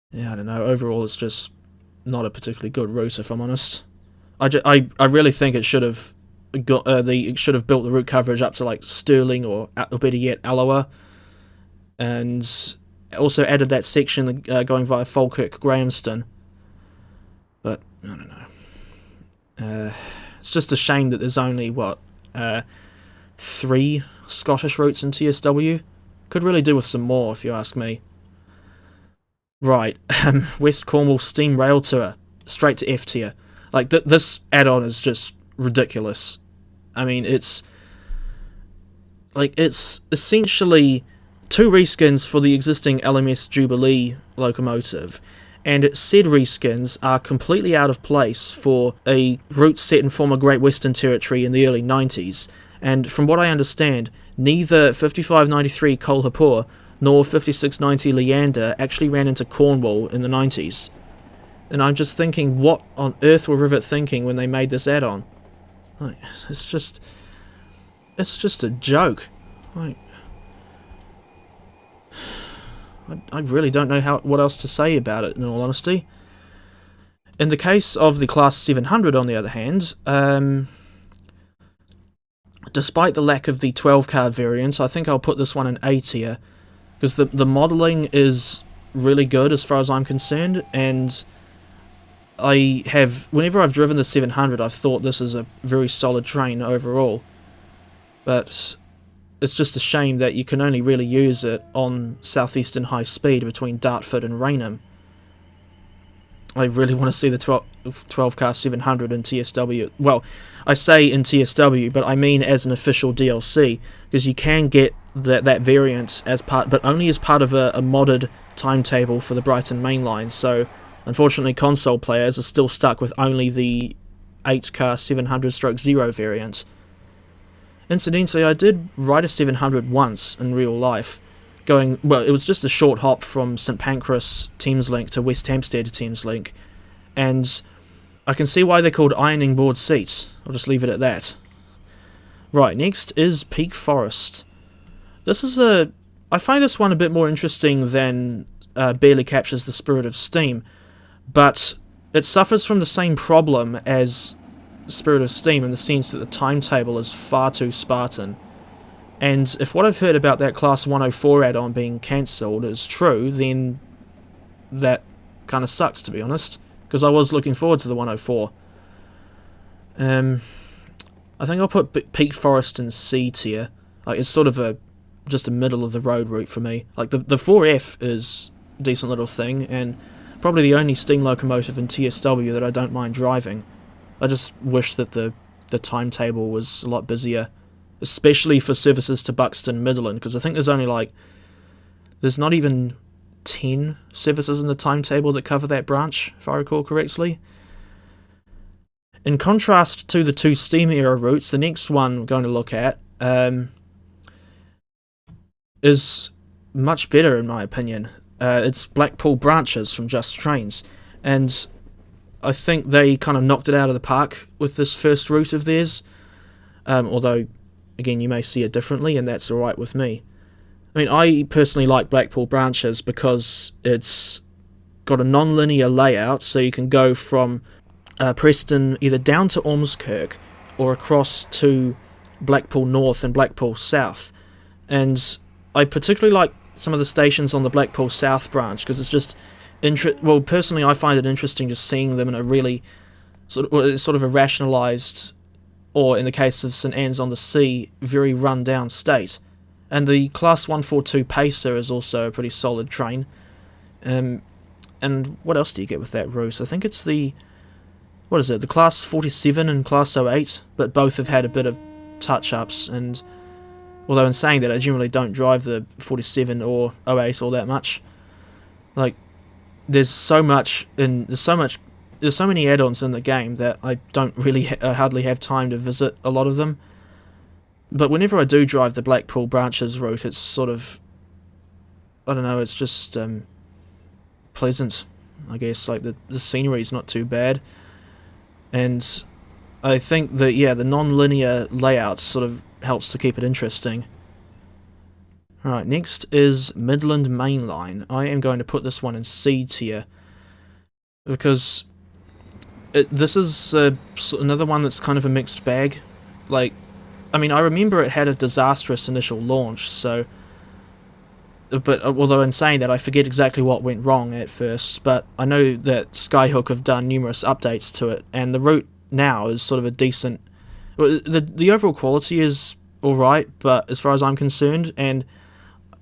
Speaker 1: yeah, I don't know, overall it's just not a particularly good route, if I'm honest. I really think it should have built the route coverage up to like Stirling or better yet Alloa, and also added that section going via Falkirk, Grahamston. But I don't know. It's just a shame that there's only 3 Scottish routes in TSW. Could really do with some more, if you ask me. Right, West Cornwall Steam Rail Tour, straight to F tier. Like, this add-on is just ridiculous. I mean, it's essentially 2 reskins for the existing LMS Jubilee locomotive, and said reskins are completely out of place for a route set in former Great Western Territory in the early 90s, and from what I understand, neither 5593 Kolhapur nor 5690 Leander actually ran into Cornwall in the 90s. And I'm just thinking, what on earth were Rivet thinking when they made this add-on? Like, it's just a joke. Like, I really don't know what else to say about it, in all honesty. In the case of the Class 700, on the other hand, despite the lack of the 12-card variant, I think I'll put this one in A tier, because the modelling is really good as far as I'm concerned, and whenever I've driven the 700, I've thought this is a very solid train overall. But it's just a shame that you can only really use it on southeastern high speed between Dartford and Rainham. I really want to see the 12-car 700 in TSW. Well, I say in TSW, but I mean as an official DLC, because you can get that variant but only as part of a modded timetable for the Brighton Main Line. So unfortunately, console players are still stuck with only the 8-car 700/0 variant. Incidentally, I did ride a 700 once in real life. It was just a short hop from St Pancras Thameslink to West Hampstead Thameslink, and I can see why they're called ironing board seats. I'll just leave it at that. Right, next is Peak Forest. I find this one a bit more interesting than Barely Captures the Spirit of Steam, but it suffers from the same problem as Spirit of Steam in the sense that the timetable is far too Spartan. And if what I've heard about that Class 104 add-on being cancelled is true, then that kind of sucks, to be honest, because I was looking forward to the 104. I think I'll put Peak Forest in C tier. Like, it's sort of just a middle of the road route for me. Like, the 4F is decent little thing, and probably the only steam locomotive in TSW that I don't mind driving. I just wish that the timetable was a lot busier, especially for services to Buxton Midland, because I think there's not even 10 services in the timetable that cover that branch, if I recall correctly. In contrast to the two steam era routes, the next one we're going to look at is much better in my opinion. It's Blackpool branches from Just Trains, and I think they kind of knocked it out of the park with this first route of theirs, although again you may see it differently, and that's alright with me. I mean, I personally like Blackpool branches because it's got a non-linear layout, so you can go from Preston either down to Ormskirk or across to Blackpool North and Blackpool South. And I particularly like some of the stations on the Blackpool South branch because it's just well, personally I find it interesting just seeing them in a really sort of a rationalised, or in the case of St Anne's on the Sea, very run down state. And the Class 142 Pacer is also a pretty solid train. And what else do you get with that route? I think it's the Class 47 and Class 08, but both have had a bit of touch-ups, and although in saying that, I generally don't drive the 47 or 08 all that much. Like, there's so many add-ons in the game that I don't really hardly have time to visit a lot of them. But whenever I do drive the Blackpool branches route, it's sort of, I don't know, it's just pleasant, I guess. Like, the scenery is not too bad, and I think that, yeah, the non-linear layout sort of helps to keep it interesting. Alright, next is Midland Main Line. I am going to put this one in C tier, because this is another one that's kind of a mixed bag. Like, I mean, I remember it had a disastrous initial launch, so... But although in saying that, I forget exactly what went wrong at first, but I know that Skyhook have done numerous updates to it, and the route now is sort of a decent... The overall quality is alright, but as far as I'm concerned, and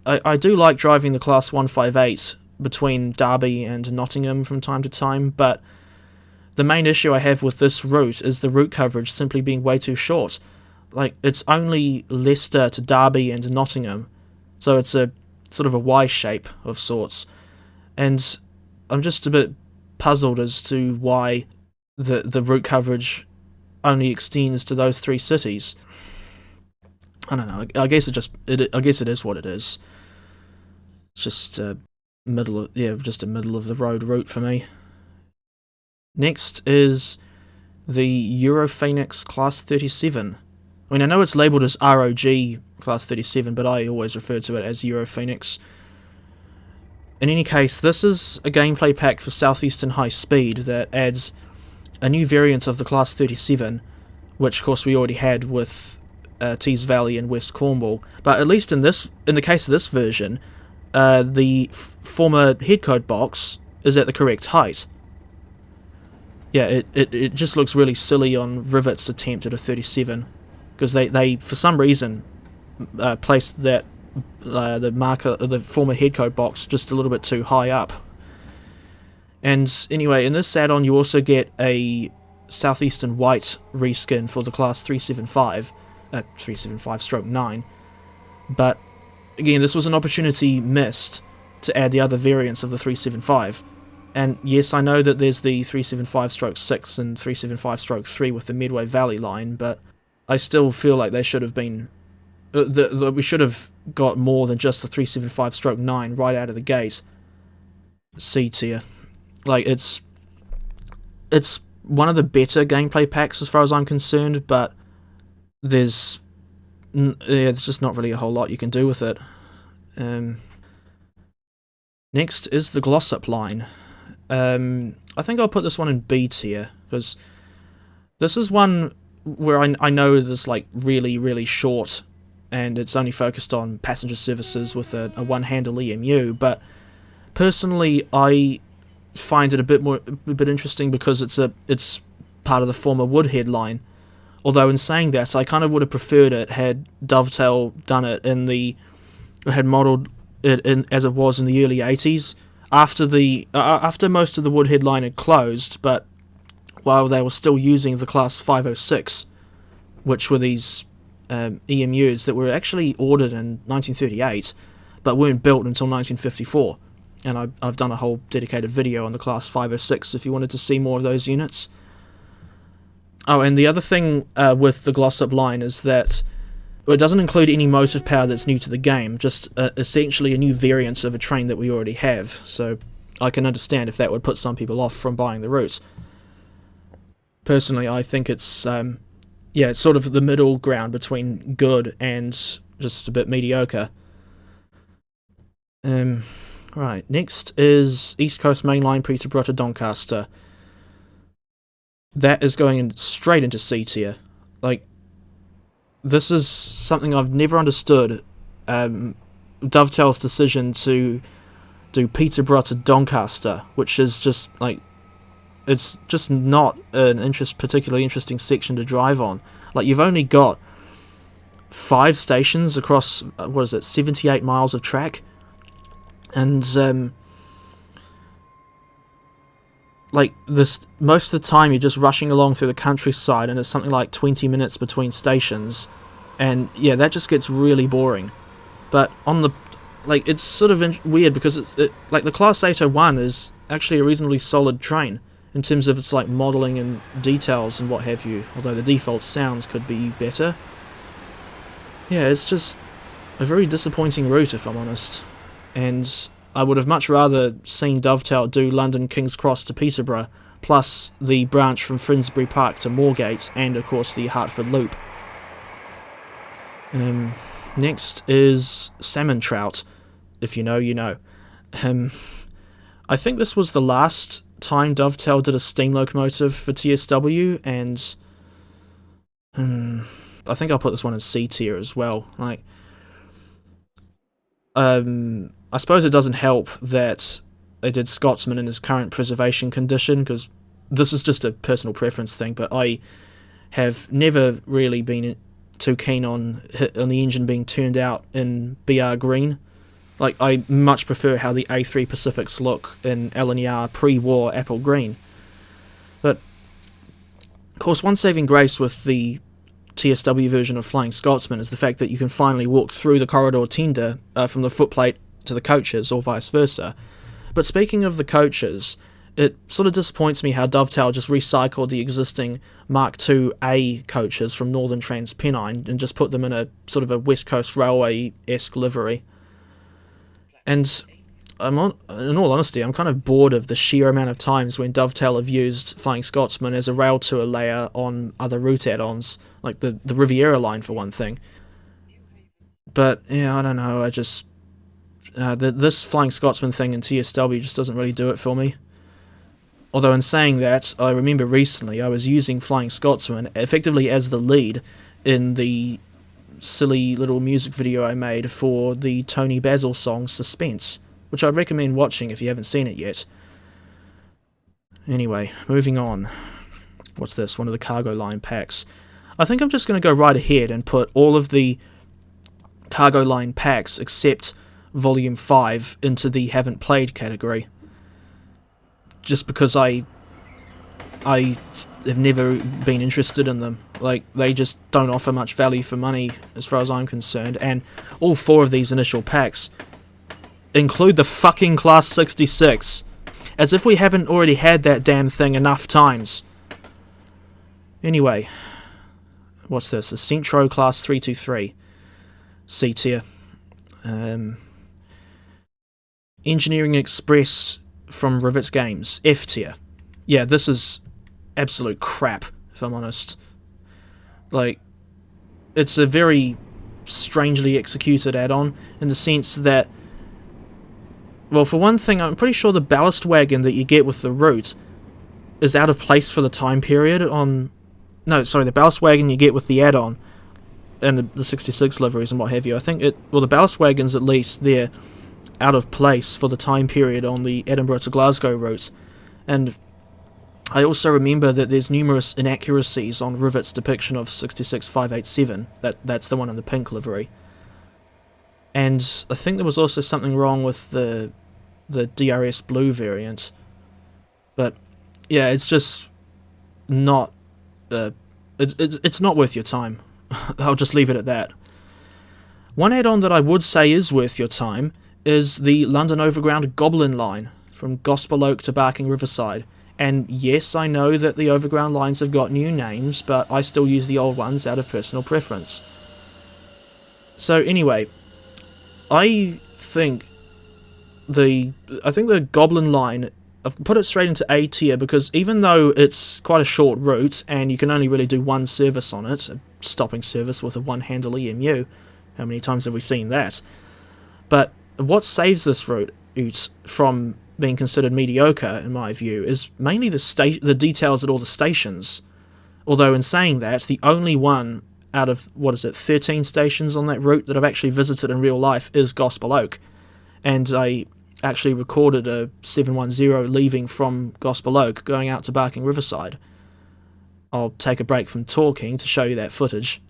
Speaker 1: I do like driving the Class 158 between Derby and Nottingham from time to time, but the main issue I have with this route is the route coverage simply being way too short. Like, it's only Leicester to Derby and Nottingham, so it's a sort of a Y shape of sorts, and I'm just a bit puzzled as to why the route coverage only extends to those three cities. I don't know. I guess it is what it is. It's just a middle of the road route for me. Next is the Europhoenix Class 37. I mean, I know it's labelled as ROG Class 37, but I always refer to it as Europhoenix. In any case, this is a gameplay pack for Southeastern High Speed that adds a new variant of the Class 37, which of course we already had with Tees Valley and West Cornwall. But at least in the case of this version, the former headcode box is at the correct height. Yeah, it just looks really silly on Rivet's attempt at a 37. Because they for some reason placed that the former headcode box just a little bit too high up. And anyway, in this add-on you also get a Southeastern White reskin for the Class 375, 375/9. But again, this was an opportunity missed to add the other variants of the 375. And yes, I know that there's the 375/6 and 375/3 with the Medway Valley line, but I still feel like they should have been... we should have got more than just the 375/9 right out of the gate. C tier. Like, it's one of the better gameplay packs as far as I'm concerned, but there's just not really a whole lot you can do with it. Next is the Glossop line. I think I'll put this one in B tier, because this is one where I know it is like really, really short, and it's only focused on passenger services with a one-handle EMU, but personally I find it a bit interesting because it's part of the former Woodhead line. Although in saying that, I kind of would have preferred it had Dovetail done it had modelled it in as it was in the early 80s, after most of the Woodhead line had closed, but while they were still using the Class 506, which were these EMUs that were actually ordered in 1938, but weren't built until 1954. And I've done a whole dedicated video on the Class 506 if you wanted to see more of those units. Oh, and the other thing with the Glossop line is that it doesn't include any motive power that's new to the game, just essentially a new variant of a train that we already have, so I can understand if that would put some people off from buying the route. Personally, I think it's, it's sort of the middle ground between good and just a bit mediocre. Right, next is East Coast Mainline Peterborough to Doncaster. That is going straight into C tier. Like, this is something I've never understood. Dovetail's decision to do Peterborough to Doncaster, which is just, like, it's just not an particularly interesting section to drive on. Like, you've only got 5 stations across, 78 miles of track? And, like, most of the time you're just rushing along through the countryside, and it's something like 20 minutes between stations, and yeah, that just gets really boring. But on the, like, it's sort of weird because like, the Class 801 is actually a reasonably solid train in terms of its, like, modelling and details and what have you, although the default sounds could be better. Yeah, it's just a very disappointing route, if I'm honest. And I would have much rather seen Dovetail do London King's Cross to Peterborough, plus the branch from Finsbury Park to Moorgate, and of course the Hertford Loop. Next is Salmon Trout. If you know, you know. I think this was the last time Dovetail did a steam locomotive for TSW, and I think I'll put this one in C tier as well. Like, I suppose it doesn't help that they did Scotsman in his current preservation condition, because this is just a personal preference thing, but I have never really been too keen on the engine being turned out in BR green. Like, I much prefer how the A3 Pacifics look in LNER pre-war apple green. But, of course, one saving grace with the TSW version of Flying Scotsman is the fact that you can finally walk through the corridor tender from the footplate to the coaches, or vice versa. But speaking of the coaches, it sort of disappoints me how Dovetail just recycled the existing Mark II-A coaches from Northern Transpennine and just put them in a sort of a West Coast Railway-esque livery. And in all honesty, I'm kind of bored of the sheer amount of times when Dovetail have used Flying Scotsman as a rail tour layer on other route add-ons, like the Riviera line for one thing. But yeah, I don't know, I just this Flying Scotsman thing in TSW just doesn't really do it for me. Although in saying that, I remember recently I was using Flying Scotsman effectively as the lead in the silly little music video I made for the Tony Basil song Suspense, which I'd recommend watching if you haven't seen it yet. Anyway, moving on. What's this? One of the cargo line packs. I think I'm just going to go right ahead and put all of the cargo line packs except Volume 5 into the haven't played category. Just because I have never been interested in them. Like, they just don't offer much value for money as far as I'm concerned, and all 4 of these initial packs include the fucking Class 66. As if we haven't already had that damn thing enough times. Anyway, what's this? The Centro Class 323. C tier. Engineering Express from Rivet Games. F tier. Yeah, this is absolute crap, if I'm honest. Like, it's a very strangely executed add-on, in the sense that, well, for one thing, I'm pretty sure the ballast wagon that you get with the route is out of place for the time period on... No, sorry, the ballast wagon you get with the add-on and the 66 liveries and what have you. I think well, the ballast wagons, at least, they're out of place for the time period on the Edinburgh to Glasgow route. And I also remember that there's numerous inaccuracies on Rivet's depiction of 66587. That's the one in the pink livery. And I think there was also something wrong with the the DRS Blue variant. But yeah, it's just not it's not worth your time. I'll just leave it at that. One add-on that I would say is worth your time is the London Overground Goblin line from Gospel Oak to Barking Riverside. And yes, I know that the Overground lines have got new names, but I still use the old ones out of personal preference. So anyway, I think the Goblin line, I've put it straight into A tier because even though it's quite a short route and you can only really do one service on it, a stopping service with a one-handle EMU, how many times have we seen that? But what saves this route from being considered mediocre, in my view, is mainly the details at all the stations. Although in saying that, the only one out of, 13 stations on that route that I've actually visited in real life is Gospel Oak. And I actually recorded a 710 leaving from Gospel Oak, going out to Barking Riverside. I'll take a break from talking to show you that footage.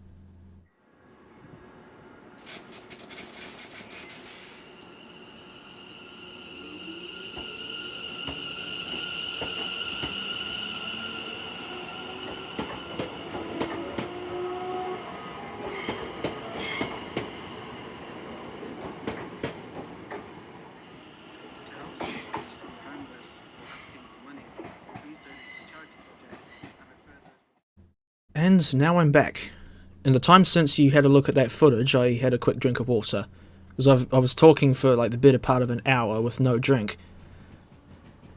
Speaker 1: And now I'm back. In the time since you had a look at that footage, I had a quick drink of water. Because I was talking for like the better part of an hour with no drink.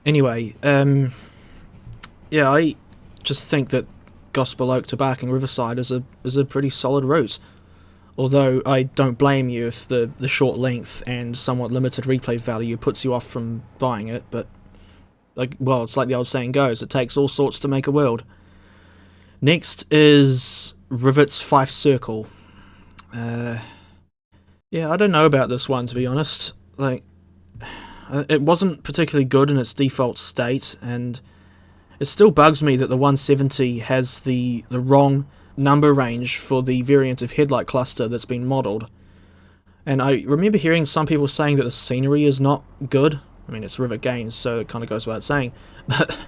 Speaker 1: Anyway, yeah, I just think that Gospel Oak to Barking Riverside is a pretty solid route. Although I don't blame you if the short length and somewhat limited replay value puts you off from buying it, but it's like the old saying goes, it takes all sorts to make a world. Next is Rivet's Fife Circle. Yeah, I don't know about this one, to be honest. It wasn't particularly good in its default state, and it still bugs me that the 170 has the wrong number range for the variant of headlight cluster that's been modelled. And I remember hearing some people saying that the scenery is not good. I mean, it's Rivet Games, so it kind of goes without saying. But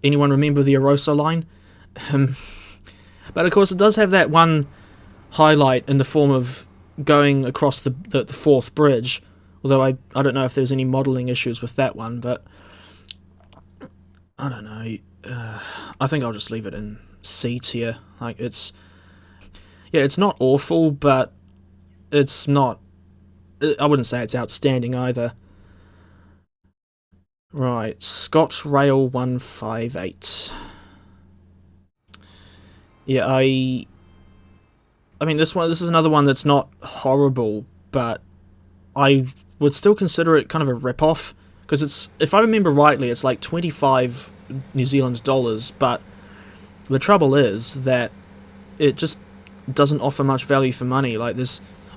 Speaker 1: anyone remember the Arosa line? But of course it does have that one highlight in the form of going across the fourth bridge, although I don't know if there's any modelling issues with that one, but I don't know. I think I'll just leave it in C tier. It's not awful, but it's not, I wouldn't say it's outstanding either. Right, Scott Rail 158. Yeah, I mean, this is another one that's not horrible, but I would still consider it kind of a rip-off, because it's, if I remember rightly, it's like 25 New Zealand dollars, but the trouble is that it just doesn't offer much value for money. I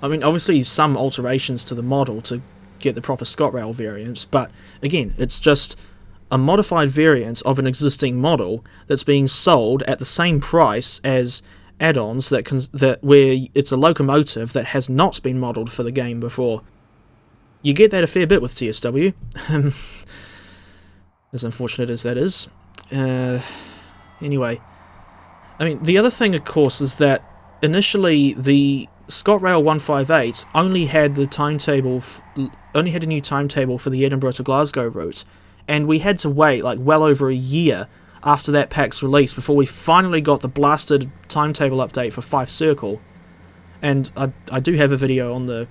Speaker 1: mean, obviously some alterations to the model to get the proper ScotRail variants, but again, it's just a modified variant of an existing model that's being sold at the same price as add-ons where it's a locomotive that has not been modelled for the game before. You get that a fair bit with TSW, as unfortunate as that is. Anyway, I mean, the other thing, of course, is that initially the ScotRail 158 only had a new timetable for the Edinburgh to Glasgow route, and we had to wait like well over a year after that pack's release before we finally got the blasted timetable update for Fife Circle. And I do have a video on the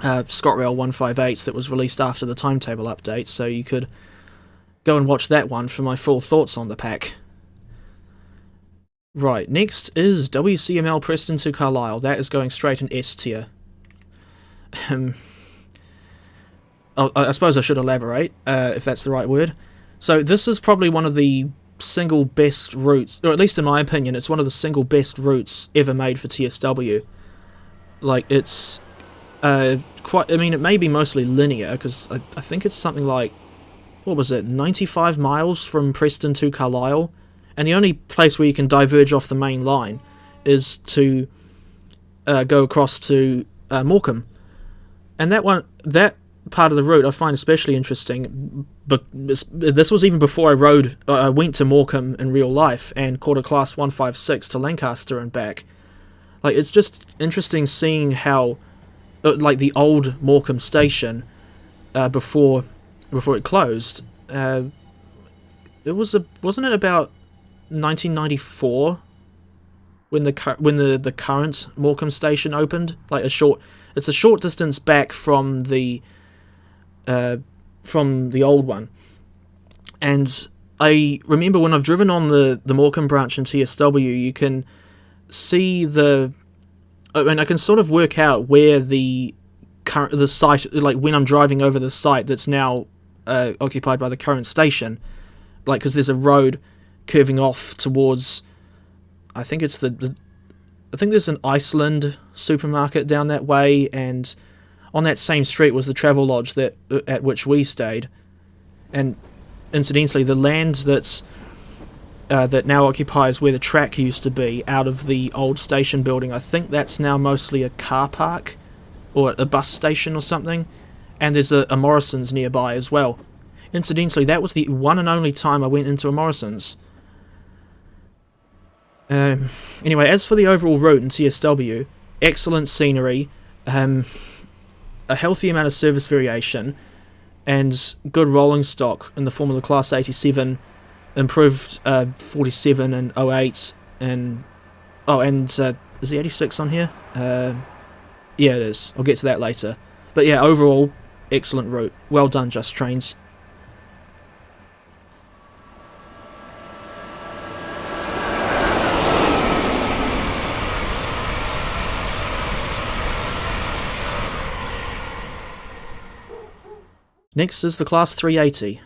Speaker 1: ScotRail 158 that was released after the timetable update, so you could go and watch that one for my full thoughts on the pack. Right, next is WCML Preston to Carlisle. That is going straight in S tier. I suppose I should elaborate, if that's the right word. So this is probably one of the single best routes, or at least in my opinion, it's one of the single best routes ever made for TSW. It's it may be mostly linear, because I think it's something like, 95 miles from Preston to Carlisle, and the only place where you can diverge off the main line is to go across to Morecambe. And that part of the route I find especially interesting, but this was even before I went to Morecambe in real life and caught a Class 156 to Lancaster and back. Like, it's just interesting seeing how, like, the old Morecambe station, before it closed, wasn't it about 1994 when the current Morecambe station opened? Like, it's a short distance back from the old one. And I remember when I've driven on the Morecambe branch in TSW, you can see I can sort of work out where the site, like when I'm driving over the site that's now occupied by the current station, like, because there's a road curving off towards, I think it's I think there's an Iceland supermarket down that way, and on that same street was the travel lodge at which we stayed. And incidentally, the land that now occupies where the track used to be, out of the old station building, I think that's now mostly a car park or a bus station or something. And there's a Morrison's nearby as well. Incidentally, that was the one and only time I went into a Morrison's. Anyway, as for the overall route in TSW, excellent scenery, a healthy amount of service variation, and good rolling stock in the form of the Class 87, improved 47 and 08, and is the 86 on here? Yeah, it is. I'll get to that later. But yeah, overall, excellent route. Well done, Just Trains. Next is the Class 380.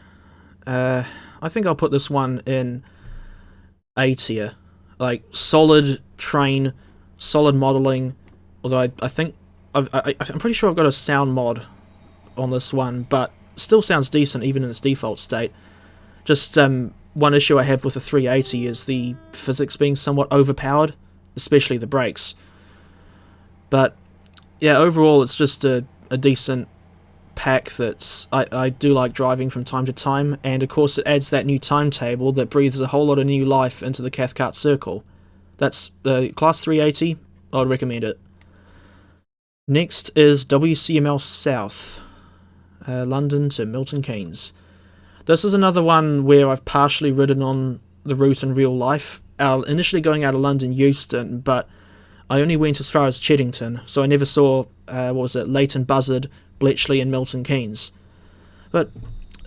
Speaker 1: I think I'll put this one in A tier. Like, solid train, solid modelling, although I think I'm pretty sure I've got a sound mod on this one, but still sounds decent even in its default state. Just one issue I have with the 380 is the physics being somewhat overpowered, especially the brakes. But yeah, overall it's just a decent pack that's I do like driving from time to time, and of course it adds that new timetable that breathes a whole lot of new life into the Cathcart Circle. That's Class 380, I'd recommend it. Next is WCML South, London to Milton Keynes. This is another one where I've partially ridden on the route in real life, initially going out of London Euston, but I only went as far as Cheddington, so I never saw, Leighton Buzzard, Bletchley and Milton Keynes. But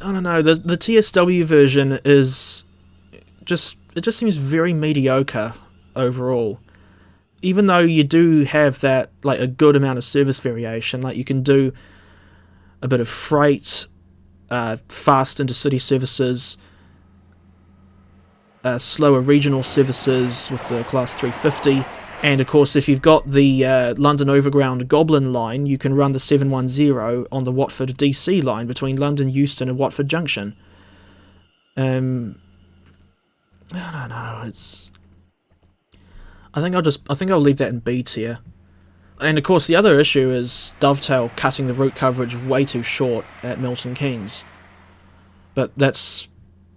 Speaker 1: I don't know, the TSW version is just seems very mediocre overall. Even though you do have that, like, a good amount of service variation, like you can do a bit of freight, fast intercity services, slower regional services with the Class 350. And of course, if you've got the London Overground Goblin line, you can run the 710 on the Watford DC line between London Euston and Watford Junction. I don't know. I think I'll leave that in B tier. And of course, the other issue is Dovetail cutting the route coverage way too short at Milton Keynes. But that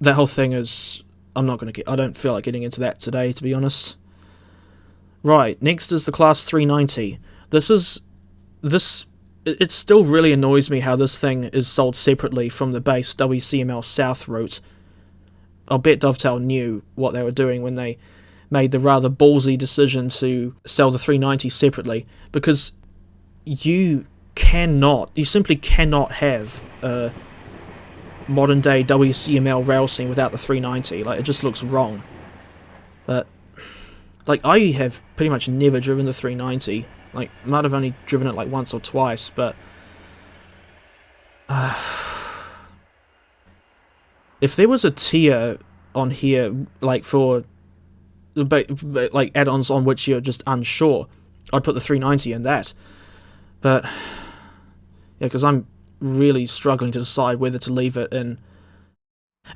Speaker 1: whole thing is I don't feel like getting into that today, to be honest. Right, next is the Class 390. It still really annoys me how this thing is sold separately from the base WCML South route. I'll bet Dovetail knew what they were doing when they made the rather ballsy decision to sell the 390 separately, because you simply cannot have a modern day WCML rail scene without the 390. Like, it just looks wrong. But like, I have pretty much never driven the 390. Like, might have only driven it like once or twice, but if there was a tier on here, like, for like add-ons on which you're just unsure, I'd put the 390 in that. But yeah, because I'm really struggling to decide whether to leave it in.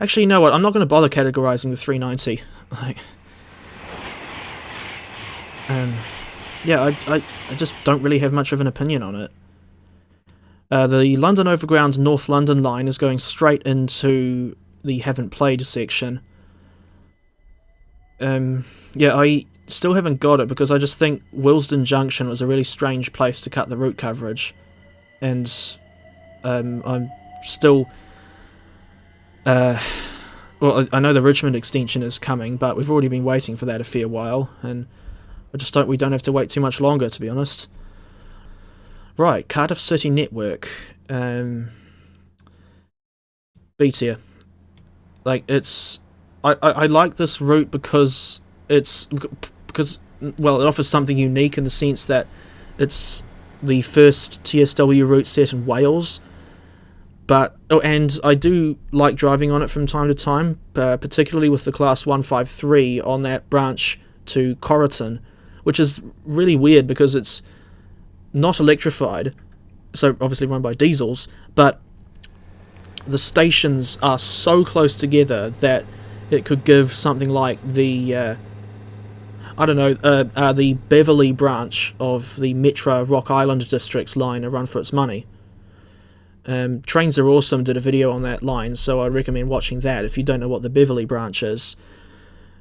Speaker 1: Actually, you know what? I'm not going to bother categorizing the 390. Like, yeah, I just don't really have much of an opinion on it. The London Overground North London line is going straight into the haven't played section. Yeah, I still haven't got it because I just think Willesden Junction was a really strange place to cut the route coverage, and I'm still. Well, I know the Richmond extension is coming, but we've already been waiting for that a fair while, and we don't have to wait too much longer, to be honest. Right, Cardiff City Network. B tier. Like, it's... I like this route because well, it offers something unique in the sense that it's the first TSW route set in Wales. And I do like driving on it from time to time, particularly with the Class 153 on that branch to Corriton, which is really weird because it's not electrified, so obviously run by diesels, but the stations are so close together that it could give something like the the Beverley branch of the Metra Rock Island District's line a run for its money. Trains Are Awesome did a video on that line, so I recommend watching that if you don't know what the Beverley branch is.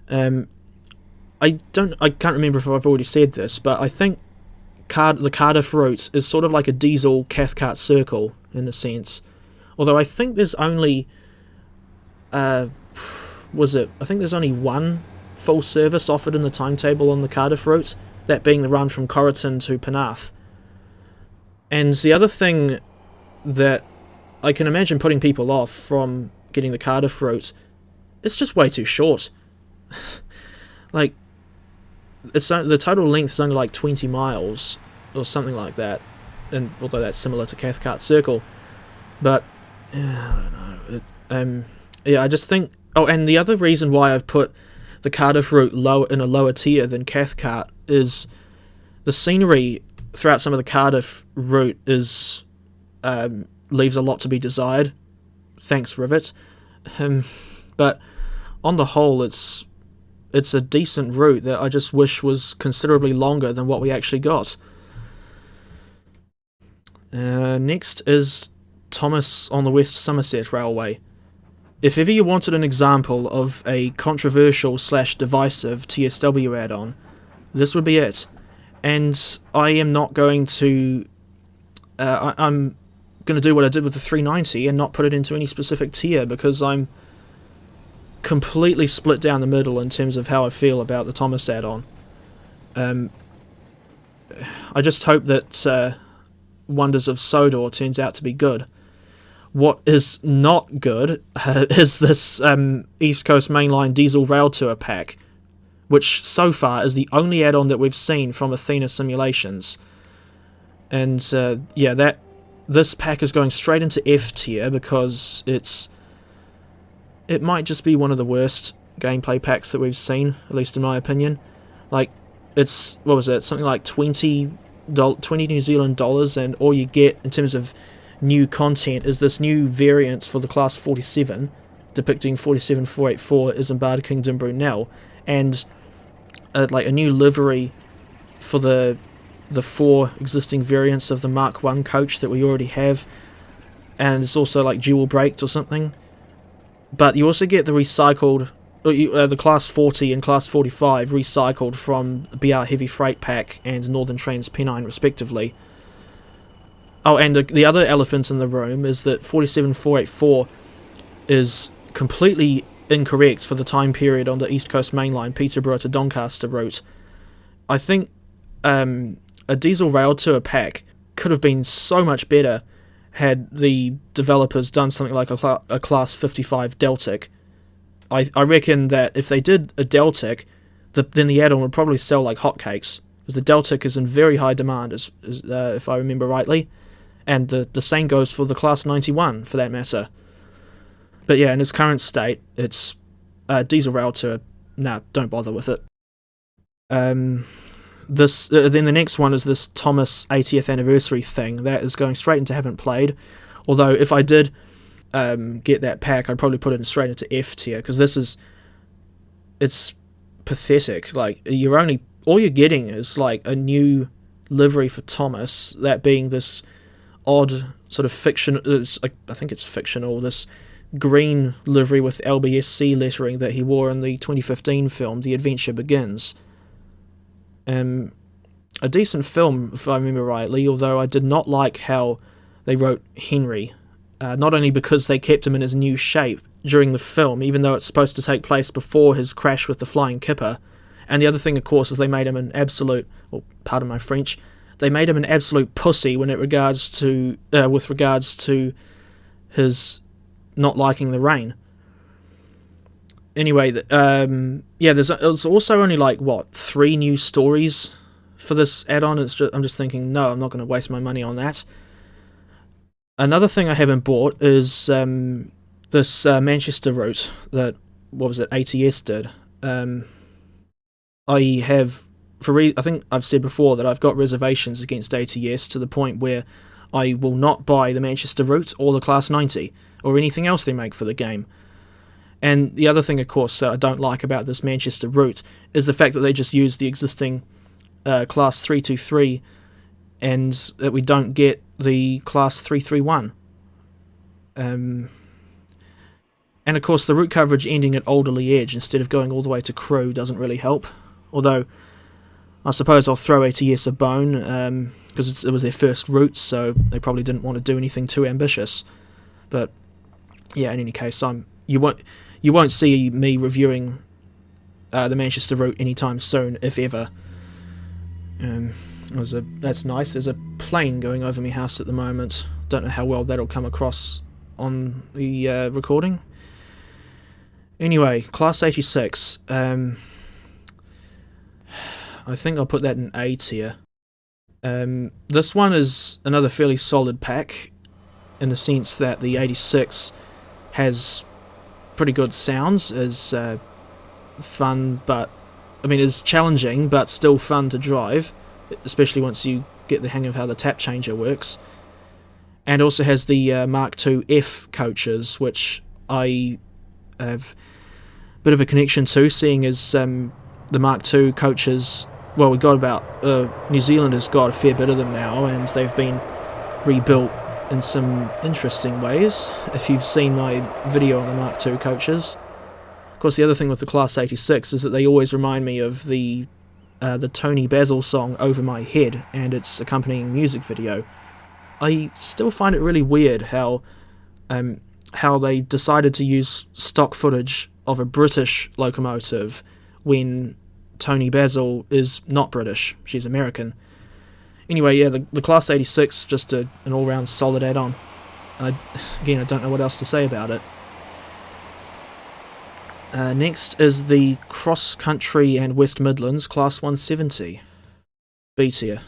Speaker 1: I can't remember if I've already said this, but I think the Cardiff route is sort of like a diesel Cathcart circle in a sense. Although I think there's only I think there's only one full service offered in the timetable on the Cardiff route, that being the run from Corriton to Penarth. And the other thing that I can imagine putting people off from getting the Cardiff route, it's just way too short. Like, the total length is only like 20 miles or something like that, and although that's similar to Cathcart Circle, but I don't know. I just think. Oh, and the other reason why I've put the Cardiff route in a lower tier than Cathcart is the scenery throughout some of the Cardiff route is leaves a lot to be desired. Thanks, Rivet. But on the whole, it's a decent route that I just wish was considerably longer than what we actually got. Next is Thomas on the West Somerset Railway. If ever you wanted an example of a controversial / divisive TSW add-on, this would be it. And I am not going to... I'm going to do what I did with the 390 and not put it into any specific tier, because I'm completely split down the middle in terms of how I feel about the Thomas add-on. I just hope that Wonders of Sodor turns out to be good. What is not good is this East Coast Mainline Diesel Rail Tour pack, which so far is the only add-on that we've seen from Athena Simulations. And this pack is going straight into F tier because it might just be one of the worst gameplay packs that we've seen, at least in my opinion. Like, it's, what was it, something like 20 New Zealand dollars, and all you get in terms of new content is this new variant for the Class 47, depicting 47484 Isambard Kingdom Brunel, and like a new livery for the 4 existing variants of the Mark 1 coach that we already have, and it's also like dual braked or something. But you also get the recycled, the Class 40 and Class 45 recycled from BR Heavy Freight Pack and Northern Trans Pennine respectively. Oh, and the other elephant in the room is that 47484 is completely incorrect for the time period on the East Coast Mainline Peterborough to Doncaster route. I think a diesel rail tour pack could have been so much better had the developers done something like a Class 55 Deltic. I reckon that if they did a Deltic, then the add-on would probably sell like hotcakes, because the Deltic is in very high demand, if I remember rightly. And the same goes for the Class 91, for that matter. But yeah, in its current state, it's diesel rail tour. Nah, don't bother with it. Then the next one is this Thomas 80th anniversary thing that is going straight into haven't played. Although if I did get that pack, I'd probably put it straight into F tier, because it's pathetic. Like, all you're getting is like a new livery for Thomas, that being this odd sort of fiction. I think it's fictional. This green livery with LBSC lettering that he wore in the 2015 film The Adventure Begins. A decent film, if I remember rightly, although I did not like how they wrote Henry. Not only because they kept him in his new shape during the film, even though it's supposed to take place before his crash with the Flying Kipper, and the other thing, of course, is they made him an absolute, well, pardon my French, they made him an absolute pussy with regards to his not liking the rain. Anyway, there's also only 3 new stories for this add-on. I'm just thinking, no, I'm not going to waste my money on that. Another thing I haven't bought is this Manchester route that, ATS did. I think I've said before that I've got reservations against ATS to the point where I will not buy the Manchester route or the Class 90 or anything else they make for the game. And the other thing, of course, that I don't like about this Manchester route is the fact that they just use the existing Class 323 and that we don't get the Class 331. And of course, the route coverage ending at Alderley Edge instead of going all the way to Crewe doesn't really help. Although, I suppose I'll throw ATS a bone, because it was their first route, so they probably didn't want to do anything too ambitious. But yeah, in any case, you won't see me reviewing the Manchester route anytime soon, if ever. That's nice. There's a plane going over my house at the moment. Don't know how well that'll come across on the recording. Anyway, Class 86. I think I'll put that in A tier. This one is another fairly solid pack, in the sense that the 86 has pretty good sounds, is fun, but is challenging, but still fun to drive, especially once you get the hang of how the tap changer works. And also has the Mark II F coaches, which I have a bit of a connection to, seeing as the Mark II coaches, well, we got about, New Zealand has got a fair bit of them now, and they've been rebuilt in some interesting ways, if you've seen my video on the Mark II coaches. Of course, the other thing with the Class 86 is that they always remind me of the Tony Basil song Over My Head and its accompanying music video. I still find it really weird how they decided to use stock footage of a British locomotive when Tony Basil is not British, she's American. Anyway, yeah, the Class 86, just an all-round solid add-on. I don't know what else to say about it. Next is the Cross Country and West Midlands Class 170. B tier.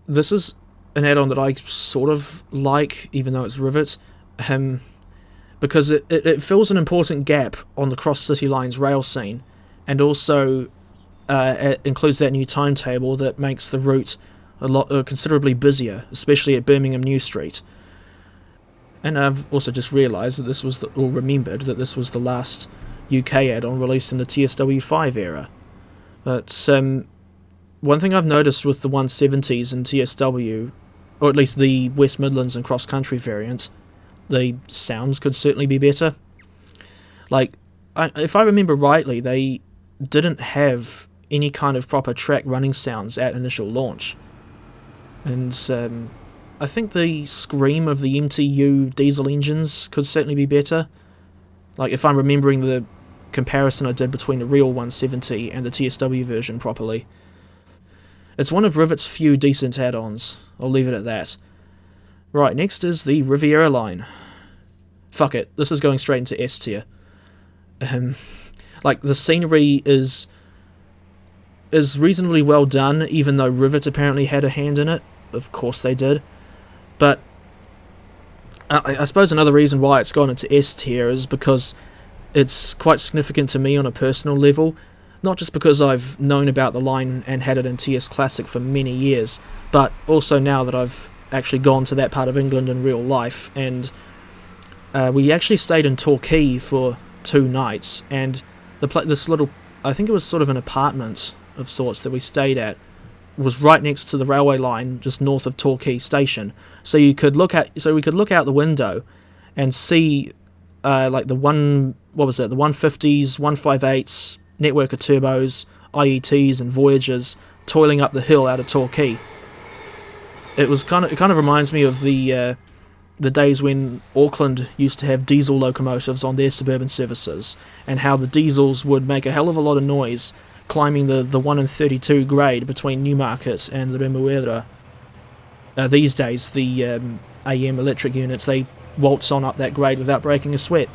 Speaker 1: This is an add-on that I sort of like, even though it's Rivet, because it fills an important gap on the Cross City Line's rail scene, and also it includes that new timetable that makes the route considerably busier, especially at Birmingham New Street. And I've also just realised that remembered that this was the last UK add-on released in the TSW5 era. But one thing I've noticed with the 170s and TSW, or at least the West Midlands and Cross Country variant, the sounds could certainly be better. If I remember rightly, they didn't have any kind of proper track running sounds at initial launch. And I think the scream of the MTU diesel engines could certainly be better. If I'm remembering the comparison I did between the real 170 and the TSW version properly. It's one of Rivet's few decent add-ons. I'll leave it at that. Right, next is the Riviera line. Fuck it, this is going straight into S tier. The scenery is reasonably well done, even though Rivet apparently had a hand in it. Of course they did. But I suppose another reason why it's gone into S tier is because it's quite significant to me on a personal level. Not just because I've known about the line and had it in TS Classic for many years, but also now that I've actually gone to that part of England in real life. And we actually stayed in Torquay for 2 nights, and this little, I think it was sort of an apartment of sorts that we stayed at, was right next to the railway line, just north of Torquay Station. So we could look out the window and see like the 150s, 158s, network of turbos, IETs and Voyagers toiling up the hill out of Torquay. It kind of reminds me of the days when Auckland used to have diesel locomotives on their suburban services, and how the diesels would make a hell of a lot of noise climbing the 1 in 32 grade between Newmarket and Remuera. These days, the AM electric units, they waltz on up that grade without breaking a sweat.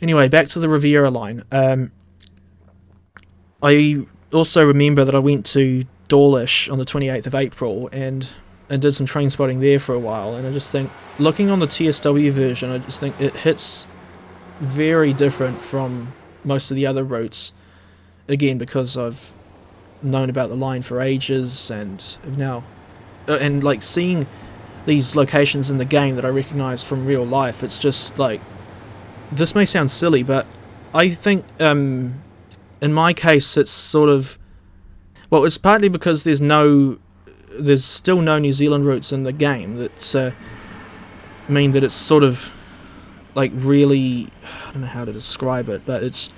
Speaker 1: Anyway, back to the Riviera line. I also remember that I went to Dawlish on the 28th of April and did some train spotting there for a while, and I just think, looking on the TSW version, I just think it hits very different from most of the other routes. Again, because I've known about the line for ages, and have now and like seeing these locations in the game that I recognise from real life, it's just like, this may sound silly, but I think in my case it's sort of, well, it's partly because there's still no New Zealand routes in the game that mean that it's sort of like really, I don't know how to describe it, but it's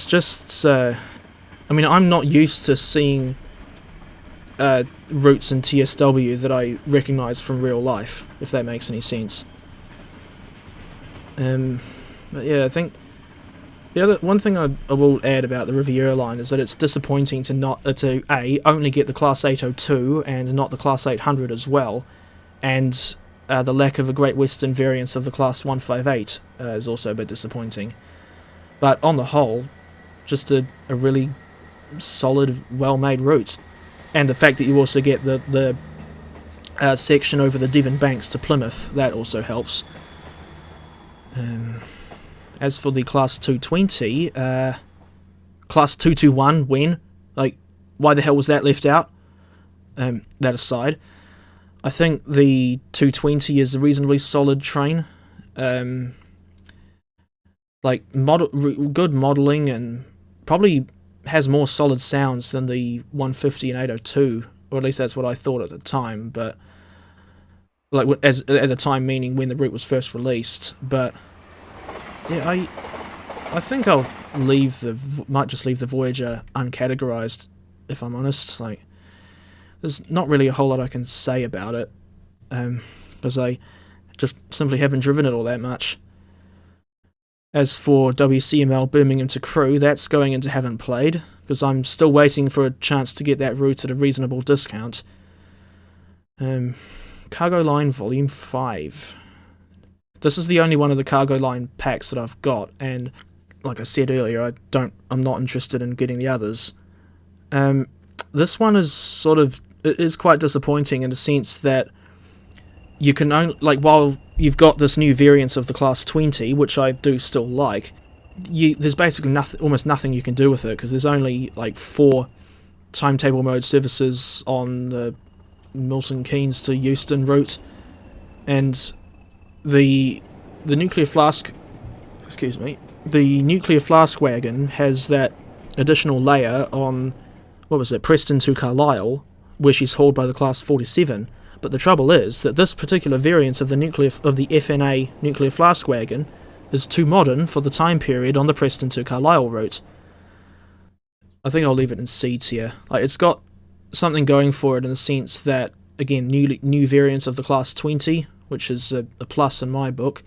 Speaker 1: just I mean, I'm not used to seeing routes in TSW that I recognise from real life, if that makes any sense. But yeah, I think the other one thing I will add about the Riviera line is that it's disappointing to only get the Class 802 and not the Class 800 as well, and the lack of a Great Western variance of the Class 158 is also a bit disappointing. But on the whole, just a really solid, well-made route, and the fact that you also get the section over the Devon Banks to Plymouth, that also helps. As for the Class 220, Class 221, when? Like, why the hell was that left out? That aside, I think the 220 is a reasonably solid train. Like, good modelling, and probably has more solid sounds than the 150 and 802, or at least that's what I thought at the time, but like, as at the time, meaning when the route was first released. But yeah, I think I'll might just leave the Voyager uncategorized, if I'm honest. Like, there's not really a whole lot I can say about it, because I just simply haven't driven it all that much. As for WCML Birmingham to Crewe, that's going into haven't played, because I'm still waiting for a chance to get that route at a reasonable discount. Cargo Line Volume 5. This is the only one of the Cargo Line packs that I've got, and like I said earlier, I'm not interested in getting the others. This one is quite disappointing in the sense that you can only, like, while you've got this new variant of the Class 20, which I do still like, there's basically almost nothing you can do with it, because there's only like 4 timetable mode services on the Milton Keynes to Euston route, and the nuclear flask, the nuclear flask wagon has that additional layer on, Preston to Carlisle, where she's hauled by the Class 47. But the trouble is that this particular variant of the FNA nuclear flask wagon is too modern for the time period on the Preston to Carlisle route. I think I'll leave it in C tier. Like, it's got something going for it in the sense that, again, new variants of the Class 20, which is a plus in my book,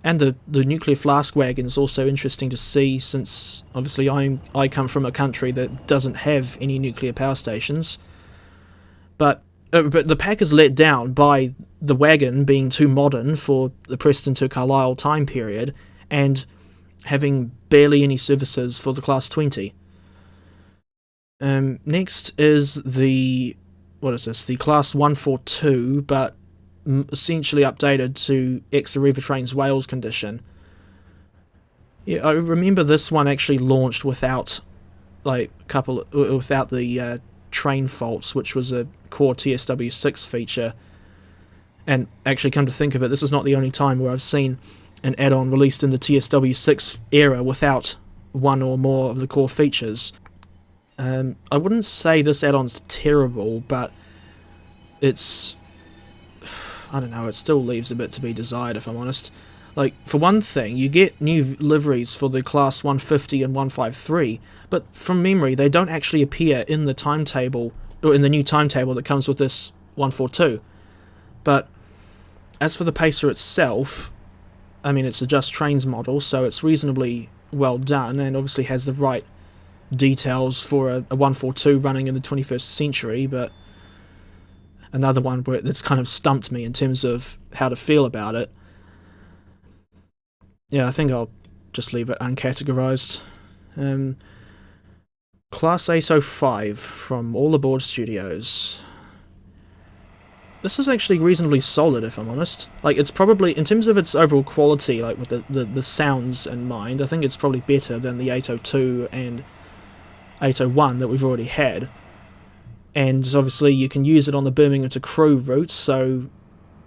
Speaker 1: and the nuclear flask wagon is also interesting to see, since obviously I come from a country that doesn't have any nuclear power stations. But the pack is let down by the wagon being too modern for the Preston to Carlisle time period, and having barely any services for the Class 20. Next is the Class 142, but essentially updated to ex-Arriva Trains Wales condition. Yeah, I remember this one actually launched without the train faults, which was a core TSW6 feature. And actually, come to think of it, this is not the only time where I've seen an add-on released in the TSW6 era without one or more of the core features. I wouldn't say this add-on's terrible, but it's... I don't know, it still leaves a bit to be desired, if I'm honest. Like, for one thing, you get new liveries for the Class 150 and 153, but from memory, they don't actually appear in the timetable, or in the new timetable that comes with this 142. But as for the Pacer itself, I mean, it's a Just Trains model, so it's reasonably well done, and obviously has the right details for a 142 running in the 21st century, but another one where that's kind of stumped me in terms of how to feel about it. Yeah, I think I'll just leave it uncategorized. Class 805 from All Aboard Studios. This is actually reasonably solid, if I'm honest. Like, it's probably, in terms of its overall quality, like with the sounds in mind, I think it's probably better than the 802 and 801 that we've already had. And obviously you can use it on the Birmingham to Crewe route, so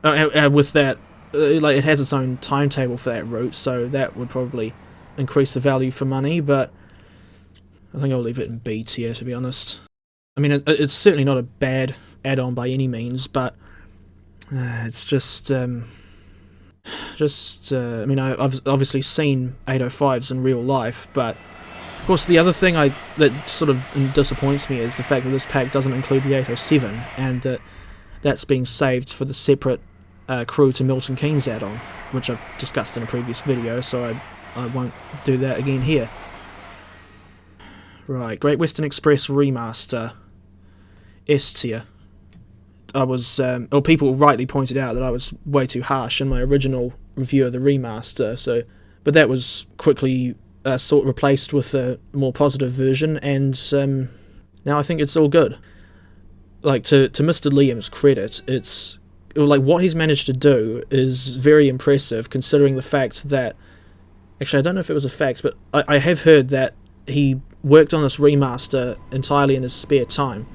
Speaker 1: with that, like, it has its own timetable for that route, so that would probably increase the value for money, but I think I'll leave it in B tier, to be honest. I mean, it's certainly not a bad add-on by any means, but it's just I mean, I've obviously seen 805s in real life, but of course the other thing that sort of disappoints me is the fact that this pack doesn't include the 807, and that's being saved for the separate Crewe to Milton Keynes add-on, which I've discussed in a previous video, so I won't do that again here. Right, Great Western Express Remaster, S tier. I was, or people rightly pointed out that I was way too harsh in my original review of the remaster, but that was quickly sort of replaced with a more positive version, and now I think it's all good. Like, to Mr. Liam's credit, it's like what he's managed to do is very impressive, considering the fact that, actually I don't know if it was a fact, but I have heard that he worked on this remaster entirely in his spare time,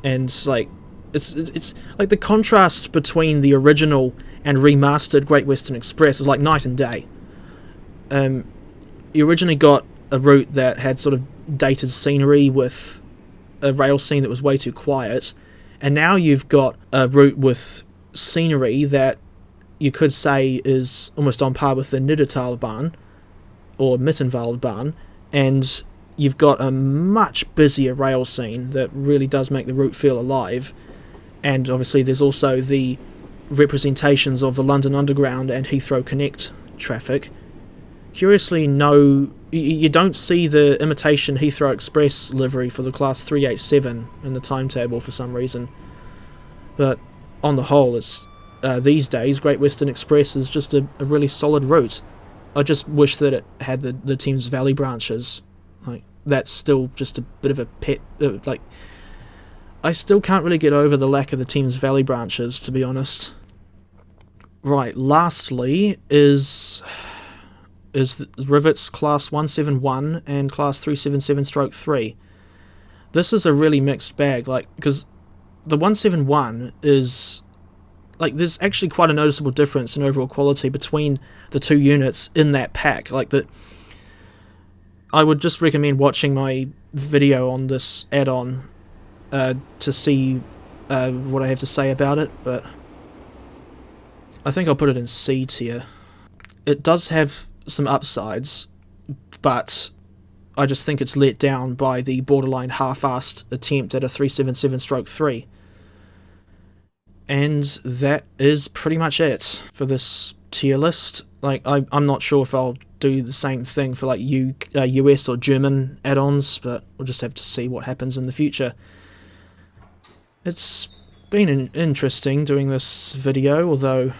Speaker 1: and like it's like the contrast between the original and remastered Great Western Express is like night and day. You originally got a route that had sort of dated scenery with a rail scene that was way too quiet, and now you've got a route with scenery that you could say is almost on par with the Niddertalbahn or Mittenwaldbahn, and you've got a much busier rail scene that really does make the route feel alive. And obviously there's also the representations of the London Underground and Heathrow Connect traffic. Curiously, you don't see the imitation Heathrow Express livery for the Class 387 in the timetable for some reason. But on the whole, it's these days Great Western Express is just a really solid route. I just wish that it had the Thames Valley branches. Like, that's still just a bit of a pet. Like, I still can't really get over the lack of the Thames Valley branches, to be honest. Right, lastly is Rivets Class 171 and Class 377/3. This is a really mixed bag, like, because the 171 is, like, there's actually quite a noticeable difference in overall quality between the two units in that pack. Like, I would just recommend watching my video on this add-on to see what I have to say about it, but I think I'll put it in C tier. It does have some upsides, but I just think it's let down by the borderline half-assed attempt at a 377/3. And that is pretty much it for this tier list. Like, I'm not sure if I'll do the same thing for like US or German add-ons, but we'll just have to see what happens in the future. It's been interesting doing this video, although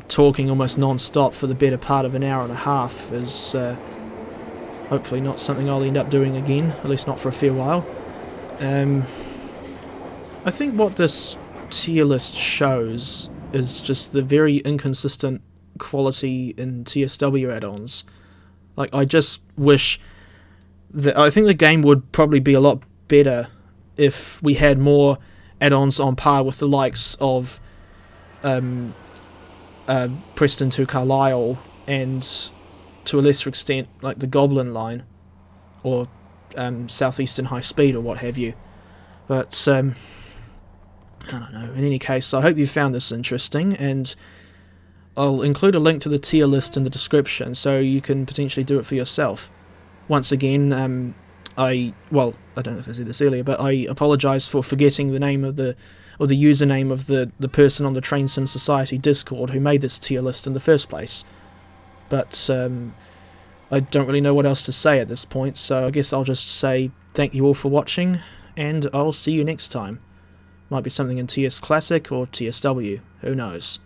Speaker 1: talking almost non-stop for the better part of an hour and a half is hopefully not something I'll end up doing again, at least not for a fair while. I think what this tier list shows is just the very inconsistent quality in TSW add-ons. Like, I just wish that, I think the game would probably be a lot better if we had more add-ons on par with the likes of Preston to Carlisle, and to a lesser extent like the Goblin line, or Southeastern High Speed, or what have you. But I don't know. In any case, I hope you found this interesting, and I'll include a link to the tier list in the description so you can potentially do it for yourself. Once again, I don't know if I said this earlier, but I apologise for forgetting the name of the username of the person on the Train Sim Society Discord who made this tier list in the first place. But I don't really know what else to say at this point, so I guess I'll just say thank you all for watching, and I'll see you next time. Might be something in TS Classic or TSW, who knows.